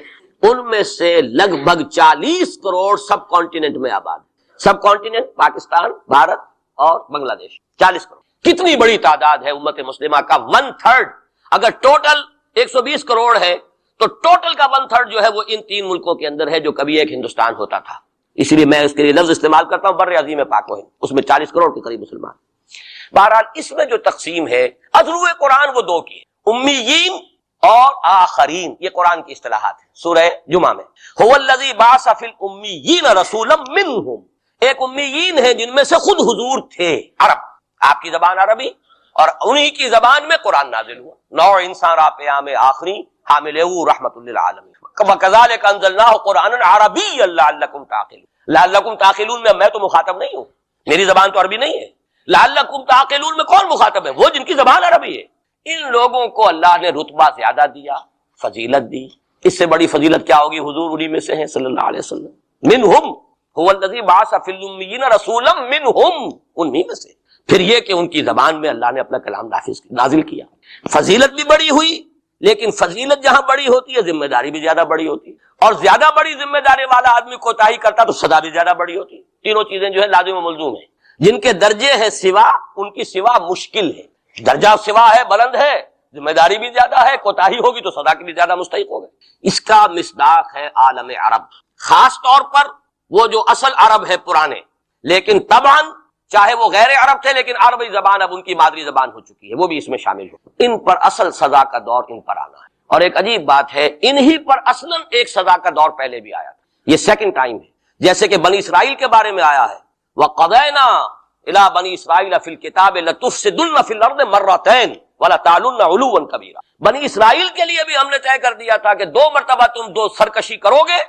ان میں سے لگ بھگ 40 کروڑ سب کانٹیننٹ میں آباد، سب کانٹیننٹ پاکستان، بھارت اور بنگلہ دیش، 40 کروڑ، کتنی بڑی تعداد ہے امت مسلمہ کا 1/3، اگر ٹوٹل 120 کروڑ ہے تو ٹوٹل کا 1/3 جو ہے وہ ان 3 ملکوں کے اندر ہے جو کبھی ایک ہندوستان ہوتا تھا، اس لیے میں اس کے لیے لفظ استعمال کرتا ہوں بر عظیم پاک و ہند، اس میں 40 کروڑ کے قریب مسلمان۔ بہرحال اس میں جو تقسیم ہے اذرو قرآن وہ 2 کی ہے، امیین اور آخرین، یہ قرآن کی اصطلاحات ہیں، سورہ جمعہ میں هو الذی بعث فی الامیین رسولا منہم، ایک امیین ہیں جن میں سے خود حضور تھے، عرب، آپ کی زبان عربی، اور انہی کی زبان میں قرآن نازل ہوا، نوع انسان را پیام آخری حامل رحمت للعالمین، وکذالک انزلناہ قرآنا عربیا لعلکم تعقلون، لعلکم تعقلون میں تو مخاطب نہیں ہوں، میری زبان تو عربی نہیں ہے، لعلکم تعقلون میں کون مخاطب ہے؟ وہ جن کی زبان عربی ہے۔ ان لوگوں کو اللہ نے رتبہ زیادہ دیا، فضیلت دی، اس سے بڑی فضیلت کیا ہوگی؟ حضور انہی میں سے ہیں صلی اللہ علیہ وسلم، منہم هو الذی بعث فی الامیین رسولا منہم، انہی میں سے، پھر یہ کہ ان کی زبان میں اللہ نے اپنا کلام نازل کیا، فضیلت بھی بڑی ہوئی، لیکن فضیلت جہاں بڑی ہوتی ہے ذمہ داری بھی زیادہ بڑی ہوتی ہے، اور زیادہ بڑی ذمہ داری والا آدمی کوتاہی کرتا تو سزا بھی زیادہ بڑی ہوتی ہے، تینوں چیزیں جو ہے لازم و ملزوم ہیں، جن کے درجے ہیں سوا، ان کی سوا مشکل ہے، درجہ سوا ہے، بلند ہے، ذمہ داری بھی زیادہ ہے، کوتاہی ہوگی تو سزا کی بھی زیادہ مستحق ہوگا۔ اس کا مصداق ہے عالم عرب، خاص طور پر وہ جو اصل عرب ہے پرانے، لیکن طبعاً چاہے وہ غیر عرب تھے لیکن عربی زبان اب ان کی مادری زبان ہو چکی ہے، وہ بھی اس میں شامل ہو، ان پر اصل سزا کا دور ان پر آنا ہے، اور ایک عجیب بات ہے انہی پر اصلاً ایک سزا کا دور پہلے بھی آیا تھا، یہ سیکنڈ ٹائم ہے، جیسے کہ بنی اسرائیل کے بارے میں آیا ہے، وَقَضَيْنَا إِلَىٰ بَنِي إِسْرَائِيلَ فِي الْكِتَابِ لَتُفْسِدُنَّ فِي الْأَرْضِ مَرَّتَيْنِ وَلَتَعْلُنَّ عُلُوًّا كَبِيرًا، بنی اسرائیل کے لیے بھی ہم نے طے کر دیا تھا کہ 2 مرتبہ تم 2 سرکشی کرو گے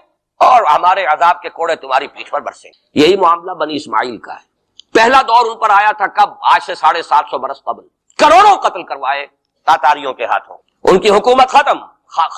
اور ہمارے عذاب کے کوڑے تمہاری پیٹھ پر برسیں گے۔ یہی معاملہ بنی اسماعیل کا ہے، پہلا دور ان پر آیا تھا کب؟ آج سے 750 برس قبل، کروڑوں قتل کروائے تاتاریوں کے ہاتھوں، ان کی حکومت ختم،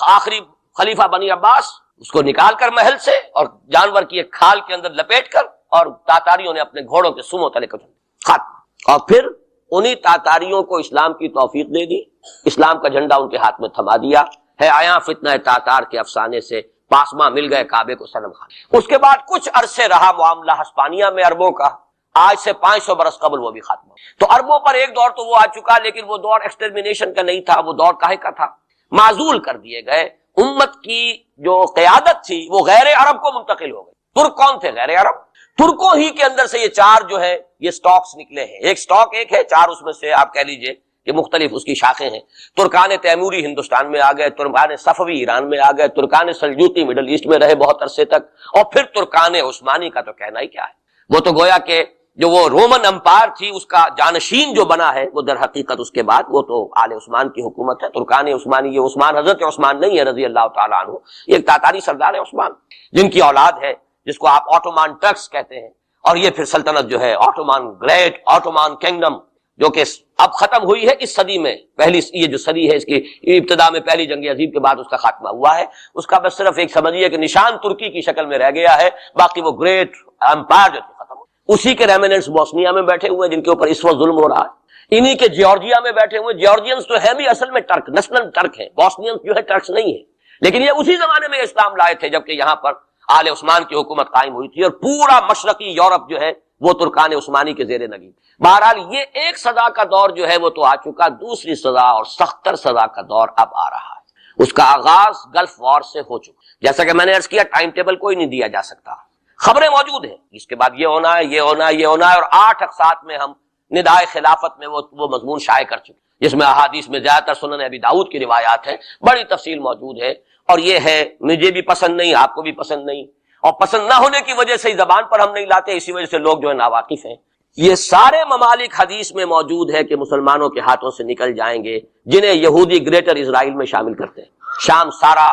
آخری خلیفہ بنی عباس اس کو نکال کر محل سے اور جانور کی ایک کھال کے اندر لپیٹ کر، اور تاتاریوں نے اپنے گھوڑوں کے سموں تلے کو ختم، اور پھر انہی تاتاریوں کو اسلام کی توفیق دے دی، اسلام کا جھنڈا ان کے ہاتھ میں تھما دیا ہے، آیا فتنہ تاتار کے افسانے سے پاسماں مل گئے کعبے کو صنم خانے۔ اس کے بعد کچھ عرصے رہا معاملہ ہسپانیہ میں عربوں کا، آج سے 500 برس قبل وہ بھی ختم ہو، تو عربوں پر ایک دور تو وہ آ چکا، لیکن وہ دور ایکسٹرمینیشن کا نہیں تھا، وہ دور کاہے کا تھا؟ معزول کر دیے گئے، امت کی جو قیادت تھی وہ غیر عرب کو منتقل ہو گئی۔ ترک کون تھے؟ غیر عرب، ترکوں ہی کے اندر سے یہ 4 جو ہے یہ سٹاکس نکلے ہیں، ایک سٹاک ایک ہے، 4 اس میں سے آپ کہہ لیجئے یہ مختلف اس کی شاخیں ہیں. ترکان تیموری ہندوستان میں آ گئے، ترکان صفوی ایران میں آ گئے، ترکان سلجوقی مڈل ایسٹ میں رہے بہت عرصے تک، اور پھر ترکان عثمانی کا تو کہنا ہی کیا ہے. وہ تو گویا کہ جو وہ رومن امپائر تھی اس کا جانشین جو بنا ہے، وہ در حقیقت اس کے بعد وہ تو آل عثمان کی حکومت ہے. ترکان عثمانی، یہ عثمان حضرت عثمان نہیں ہے رضی اللہ تعالیٰ عنہ، یہ ایک تاتاری سردار ہے عثمان جن کی اولاد ہے جس کو آپ آٹومان ٹرکس کہتے ہیں. اور یہ پھر سلطنت جو ہے آٹومان، گریٹ آٹومان کنگڈم، جو کہ اب ختم ہوئی ہے اس صدی میں. پہلی یہ جو صدی ہے اس کی ابتدا میں پہلی جنگ عظیم کے بعد اس کا خاتمہ ہوا ہے. اس کا بس صرف ایک سمجھیے کہ نشان ترکی کی شکل میں رہ گیا ہے، باقی وہ گریٹ امپائر جو ختم ہو. اسی کے ریمیننٹس بوسنیا میں بیٹھے ہوئے جن کے اوپر اس وقت ظلم ہو رہا ہے. انہی کے جارجیا میں بیٹھے ہوئے. جارجینز تو ہیں بھی اصل میں ٹرک، نسل ٹرک ہیں، بوسنینز جو ہے ٹرکس نہیں ہیں، لیکن یہ اسی زمانے میں اسلام لائے تھے جبکہ یہاں پر آل عثمان کی حکومت قائم ہوئی تھی، اور پورا مشرقی یورپ جو ہے وہ ترکان عثمانی کے زیر نگین. بہرحال یہ ایک سزا کا دور جو ہے وہ تو آ چکا، دوسری سزا اور سختر سزا کا دور اب آ رہا ہے. اس کا آغاز گلف وار سے ہو چکا. جیسا کہ میں نے عرض کیا، ٹائم ٹیبل کوئی نہیں دیا جا سکتا، خبریں موجود ہیں اس کے بعد یہ ہونا ہے، یہ ہونا ہے، یہ ہونا ہے، اور 8 اقساط میں ہم ندائے خلافت میں وہ مضمون شائع کر چکے جس میں احادیث میں زیادہ تر سنن ابی داؤد کی روایات ہیں، بڑی تفصیل موجود ہے. اور یہ ہے مجھے بھی پسند نہیں، آپ کو بھی پسند نہیں، اور پسند نہ ہونے کی وجہ سے زبان پر ہم نہیں لاتے، اسی وجہ سے لوگ جو ہے ناواقف ہیں. یہ سارے ممالک حدیث میں موجود ہے کہ مسلمانوں کے ہاتھوں سے نکل جائیں گے جنہیں یہودی گریٹر اسرائیل میں شامل کرتے ہیں. شام سارا،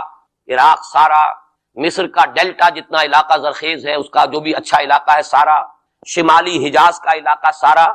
عراق سارا، مصر کا ڈیلٹا جتنا علاقہ زرخیز ہے اس کا جو بھی اچھا علاقہ ہے سارا، شمالی حجاز کا علاقہ سارا،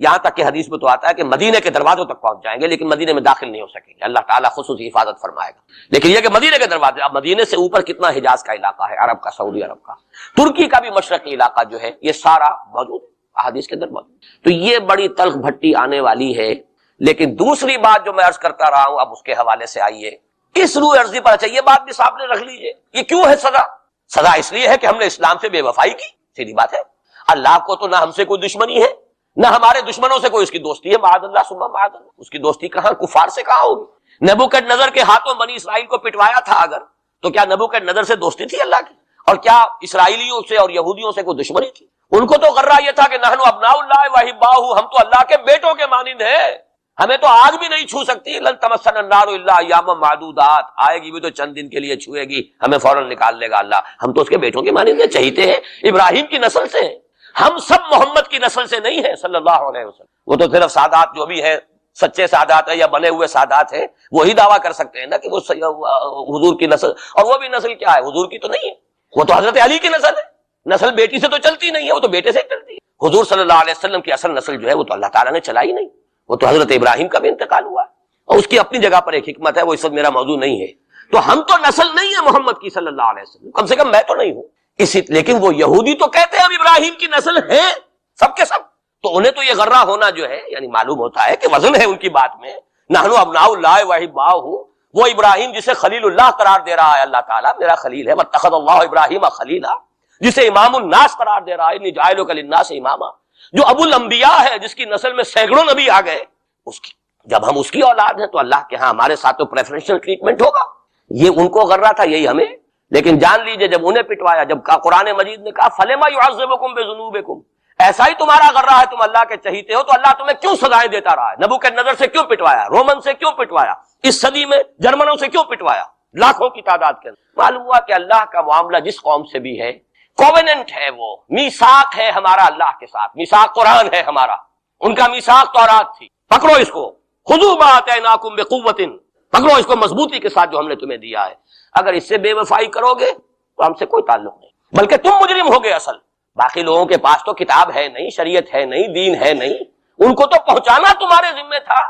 یہاں تک کہ حدیث میں تو آتا ہے کہ مدینے کے دروازوں تک پہنچ جائیں گے لیکن مدینے میں داخل نہیں ہو سکیں گے. اللہ تعالیٰ خصوصی حفاظت فرمائے گا. لیکن یہ کہ مدینے کے دروازے، اب مدینے سے اوپر کتنا حجاز کا علاقہ ہے، عرب کا، سعودی عرب کا، ترکی کا بھی مشرقی علاقہ جو ہے، یہ سارا موجود ہے احادیث کے اندر موجود. تو یہ بڑی تلخ بھٹی آنے والی ہے. لیکن دوسری بات جو میں عرض کرتا رہا ہوں، اب اس کے حوالے سے آئیے اس روح عرضی پر. اچھا یہ بات بھی سامنے رکھ لیجئے، یہ کیوں ہے سزا؟ سزا اس لیے ہے کہ ہم نے اسلام سے بے وفائی کی. سیدھی بات ہے. اللہ کو تو نہ ہم سے کوئی دشمنی ہے نہ ہمارے دشمنوں سے کوئی اس کی دوستی ہے. معاذ اللہ ثم معاذ اللہ. اس کی دوستی کہاں، کفار سے کہاں ہوگی؟ نبوکدنضر کے ہاتھوں بنی اسرائیل کو پٹوایا تھا اگر، تو کیا نبوکدنضر سے دوستی تھی اللہ کی؟ اور کیا اسرائیلیوں سے اور یہودیوں سے کوئی دشمنی تھی؟ ان کو تو غرہ یہ تھا کہ نحن ابناء اللہ واحباؤہ، ہم تو اللہ کے بیٹوں کے مانند ہیں، ہمیں تو آگ بھی نہیں چھو سکتی. لن تمسنا النار الا ایاما معدودات، آئے گی بھی تو چند دن کے لیے چھوئے گی، ہمیں فوراً نکال لے گا اللہ. ہم تو اس کے بیٹوں کے مانند ہیں، چہیتے ہیں، ابراہیم کی نسل سے ہیں. ہم سب محمد کی نسل سے نہیں ہیں صلی اللہ علیہ وسلم. وہ تو صرف سادات جو بھی ہیں، سچے سادات ہیں یا بنے ہوئے سادات ہیں، وہی دعویٰ کر سکتے ہیں نا کہ وہ حضور کی نسل. اور وہ بھی نسل کیا ہے، حضور کی تو نہیں ہے، وہ تو حضرت علی کی نسل ہے. نسل بیٹی سے تو چلتی نہیں ہے، وہ تو بیٹے سے چلتی ہے. حضور صلی اللہ علیہ وسلم کی اصل نسل جو ہے وہ تو اللہ تعالیٰ نے چلائی نہیں، وہ تو حضرت ابراہیم کا بھی انتقال ہوا ہے، اور اس کی اپنی جگہ پر ایک حکمت ہے، وہ اس وقت میرا موضوع نہیں ہے. تو ہم تو نسل نہیں ہے محمد کی صلی اللہ علیہ وسلم، کم سے کم میں تو نہیں ہوں. لیکن وہ یہودی تو کہتے ہیں ہم ابراہیم کی نسل ہیں سب کے سب. تو انہیں تو یہ غرہ ہونا جو ہے، یعنی معلوم ہوتا ہے کہ وزن ہے ان کی بات میں. نحن ابناء اللہ واحباؤہ، وہ ابراہیم جسے خلیل اللہ قرار دے رہا ہے اللہ تعالیٰ، میرا خلیل ہے. واتخذ اللہ ابراہیم خلیلا، جسے امام الناس قرار دے رہا ہے، انی جاعلک للناس اماما، جو ابو الانبیاء ہے، جس کی نسل میں سینکڑوں نبی آ گئے. اس کی جب ہم اس کی اولاد ہیں تو اللہ کے ہاں ہمارے ساتھ تو پریفرنشل ٹریٹمنٹ ہوگا. یہ ان کو غرہ تھا، یہی ہمیں. لیکن جان لیجئے جب انہیں پٹوایا، جب قرآن مجید نے کہا فلما يعذبكم بذنوبكم، ایسا ہی تمہارا غرہ ہے، تم اللہ کے چہیتے ہو تو اللہ تمہیں کیوں سزائیں دیتا رہا ہے؟ نبوکدنضر سے کیوں پٹوایا، رومن سے کیوں پٹوایا، اس صدی میں جرمنوں سے کیوں پٹوایا، لاکھوں کی تعداد کے. معلوم ہوا کہ اللہ کا معاملہ جس قوم سے بھی ہے، کووننٹ ہے، وہ میثاق ہے ہمارا اللہ کے ساتھ. میثاق قرآن ہے ہمارا، ان کا میثاق تورات تھی. پکڑو اس کو، خذوا ما آتیناکم بقوۃ، پکڑو اس کو مضبوطی کے ساتھ جو ہم نے تمہیں دیا ہے. اگر اس سے بے وفائی کرو گے تو ہم سے کوئی تعلق نہیں، بلکہ تم مجرم ہوگے اصل. باقی لوگوں کے پاس تو کتاب ہے نہیں، شریعت ہے نہیں، دین ہے نہیں، ان کو تو پہنچانا تمہارے ذمہ تھا.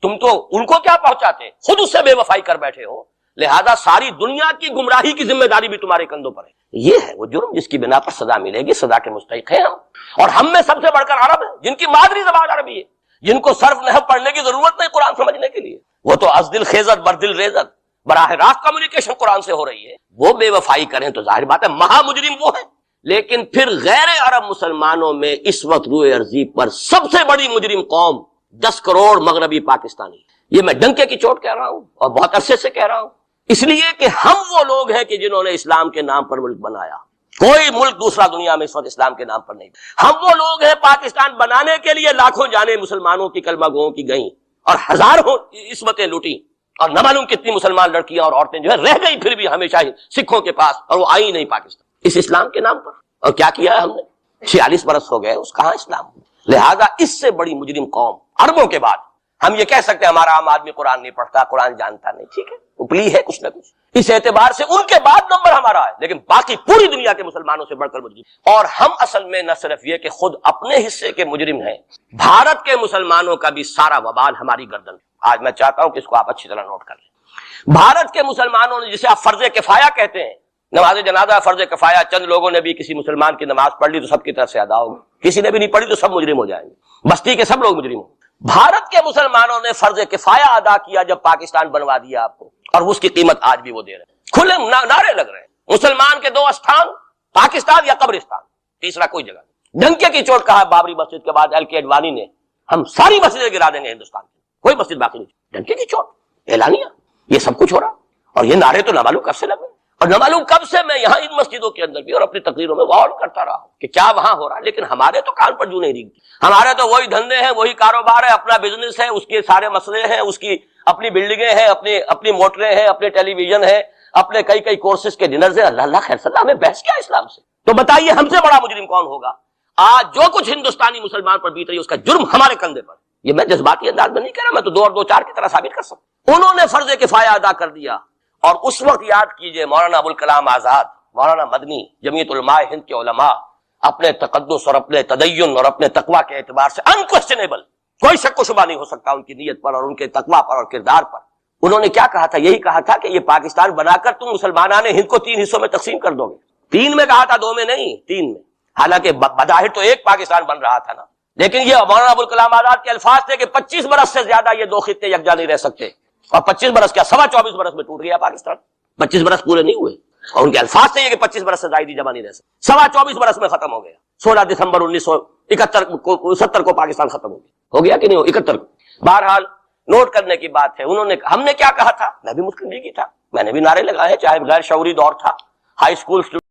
تم تو ان کو کیا پہنچاتے، خود اس سے بے وفائی کر بیٹھے ہو. لہذا ساری دنیا کی گمراہی کی ذمہ داری بھی تمہارے کندھوں پر ہے. یہ ہے وہ جرم جس کی بنا پر سزا ملے گی. سزا کے مستحق ہیں ہم، اور ہم میں سب سے بڑھ کر عرب ہیں جن کی مادری زبان عربی ہے، جن کو صرف نحو پڑھنے کی ضرورت نہیں قرآن سمجھنے کے لیے. وہ تو از دل خیزت بر دل ریزت، براہ راست کمیونیکیشن قرآن سے ہو رہی ہے. وہ بے وفائی کریں تو ظاہر بات ہے مہا مجرم وہ ہے. لیکن پھر غیر عرب مسلمانوں میں اس وقت روئے ارضی پر سب سے بڑی مجرم قوم 10 کروڑ مغربی پاکستانی. یہ میں ڈنکے کی چوٹ کہہ رہا ہوں اور بہت عرصے سے کہہ رہا ہوں، اس لیے کہ ہم وہ لوگ ہیں کہ جنہوں نے اسلام کے نام پر ملک بنایا. کوئی ملک دوسرا دنیا میں اس وقت اسلام کے نام پر نہیں. ہم وہ لوگ ہیں، پاکستان بنانے کے لیے لاکھوں جانیں مسلمانوں کی، کلمہ گوؤں کی گئیں، اور ہزاروں عصمتیں لوٹی، اور نہ معلوم کتنی مسلمان لڑکیاں اور عورتیں جو ہے رہ گئی پھر بھی ہمیشہ ہی سکھوں کے پاس، اور وہ آئی نہیں پاکستان اس اسلام کے نام پر۔ اور کیا کیا ہے ہم نے؟ 46 برس ہو گئے، اس کہاں اسلام؟ لہذا اس سے بڑی مجرم قوم عربوں کے بعد ہم یہ کہہ سکتے ہیں ہمارا عام آدمی قرآن نہیں پڑھتا، قرآن جانتا نہیں، ٹھیک ہے، اپلی ہے کچھ نہ کچھ، اس اعتبار سے ان کے بعد نمبر ہمارا ہے، لیکن باقی پوری دنیا کے مسلمانوں سے بڑھ کر مجرم۔ اور ہم اصل میں نہ صرف یہ کہ خود اپنے حصے کے مجرم ہیں، بھارت کے مسلمانوں کا بھی سارا وبال ہماری گردن ہے۔ آج میں چاہتا ہوں کہ اس کو آپ اچھی طرح نوٹ کر لیں۔ بھارت کے مسلمانوں نے، جسے آپ فرض کفایہ کہتے ہیں، نماز جنازہ فرض کفایہ، چند لوگوں نے بھی کسی مسلمان کی نماز پڑھ لی تو سب کی طرف سے ادا ہوگی، کسی نے بھی نہیں پڑھی تو سب مجرم ہو جائیں گے، بستی کے سب لوگ مجرم ہوں۔ بھارت کے مسلمانوں نے فرض کفایہ ادا کیا جب پاکستان بنوا دیا آپ کو، اور اس کی قیمت آج بھی وہ دے رہے ہیں، کھلے نعرے لگ رہے ہیں، مسلمان کے 2 استھان، پاکستان یا قبرستان، تیسرا کوئی جگہ نہیں۔ ڈنکے کی چوٹ کہا بابری مسجد کے بعد LK اڈوانی نے، ہم ساری مسجدیں گرا دیں گے ہندوستان کی، کوئی مسجد باقی نہیں۔ ڈنکے کی چوٹ، اعلانیہ، یہ سب کچھ ہو رہا، اور یہ نعرے تو نہ معلوم کب سے لگے، اور نہ معلوم کب سے میں یہاں ان مسجدوں کے اندر بھی اور اپنی تقریروں میں وارن کرتا رہا ہوں کہ کیا وہاں ہو رہا ہے، لیکن ہمارے تو کان پر جو نہیں ریگتی، ہمارے تو وہی دھندے ہیں، وہی کاروبار ہے، اپنا بزنس ہے، اس کے سارے مسئلے ہیں، اس کی اپنی بلڈنگیں ہیں، اپنی موٹریں ہیں، اپنے ٹیلی ویژن ہے، اپنے کئی کورسز کے ڈنرز ہیں۔ اللہ خیر صلی اللہ، ہمیں بحث کیا اسلام سے؟ تو بتائیے ہم سے بڑا مجرم کون ہوگا؟ آج جو کچھ ہندوستانی مسلمان پر بیت رہی ہے اس کا جرم ہمارے کندھے پر۔ یہ میں جذباتی انداز میں نہیں کہہ رہا، میں تو 2 اور 2 4 کی طرح ثابت کر سکتا۔ انہوں نے فرض کفایہ ادا کر دیا، اور اس وقت یاد کیجئے مولانا ابوالکلام آزاد، مولانا مدنی، جمعیت علماء ہند کے علماء اپنے تقدس اور اپنے تدین اور اپنے تقوی کے اعتبار سے انکوسچنیبل، کوئی شک و شبہ نہیں ہو سکتا ان کی نیت پر اور ان کے تقوی پر اور کردار پر۔ انہوں نے کیا کہا تھا؟ یہی کہا تھا کہ یہ پاکستان بنا کر تم مسلمانان ہند کو 3 حصوں میں تقسیم کر دو گے۔ 3 میں کہا تھا، 2 میں نہیں، 3 میں، حالانکہ بظاہر تو ایک پاکستان بن رہا تھا نا، لیکن یہ مولانا ابوالکلام آزاد کے الفاظ تھے کہ 25 برس سے زیادہ یہ 2 خطے یکجا نہیں رہ سکتے، اور 25 برس کیا 24.25 برس میں ٹوٹ گیا پاکستان، 25 برس پورے نہیں ہوئے، اور ان کے الفاظ تھے کہ 25 برس سے زائد جمع نہیں رہ سکتے، 24.25 برس میں ختم ہو گیا۔ 16 دسمبر 1970 کو پاکستان ختم ہو گیا کہ نہیں ہو، 71 کو۔ بہرحال نوٹ کرنے کی بات ہے، ہم نے کیا کہا تھا؟ میں بھی مسلم لیگی تھا، میں نے بھی نعرے لگائے، چاہے غیر شعوری دور تھا، ہائی اسکول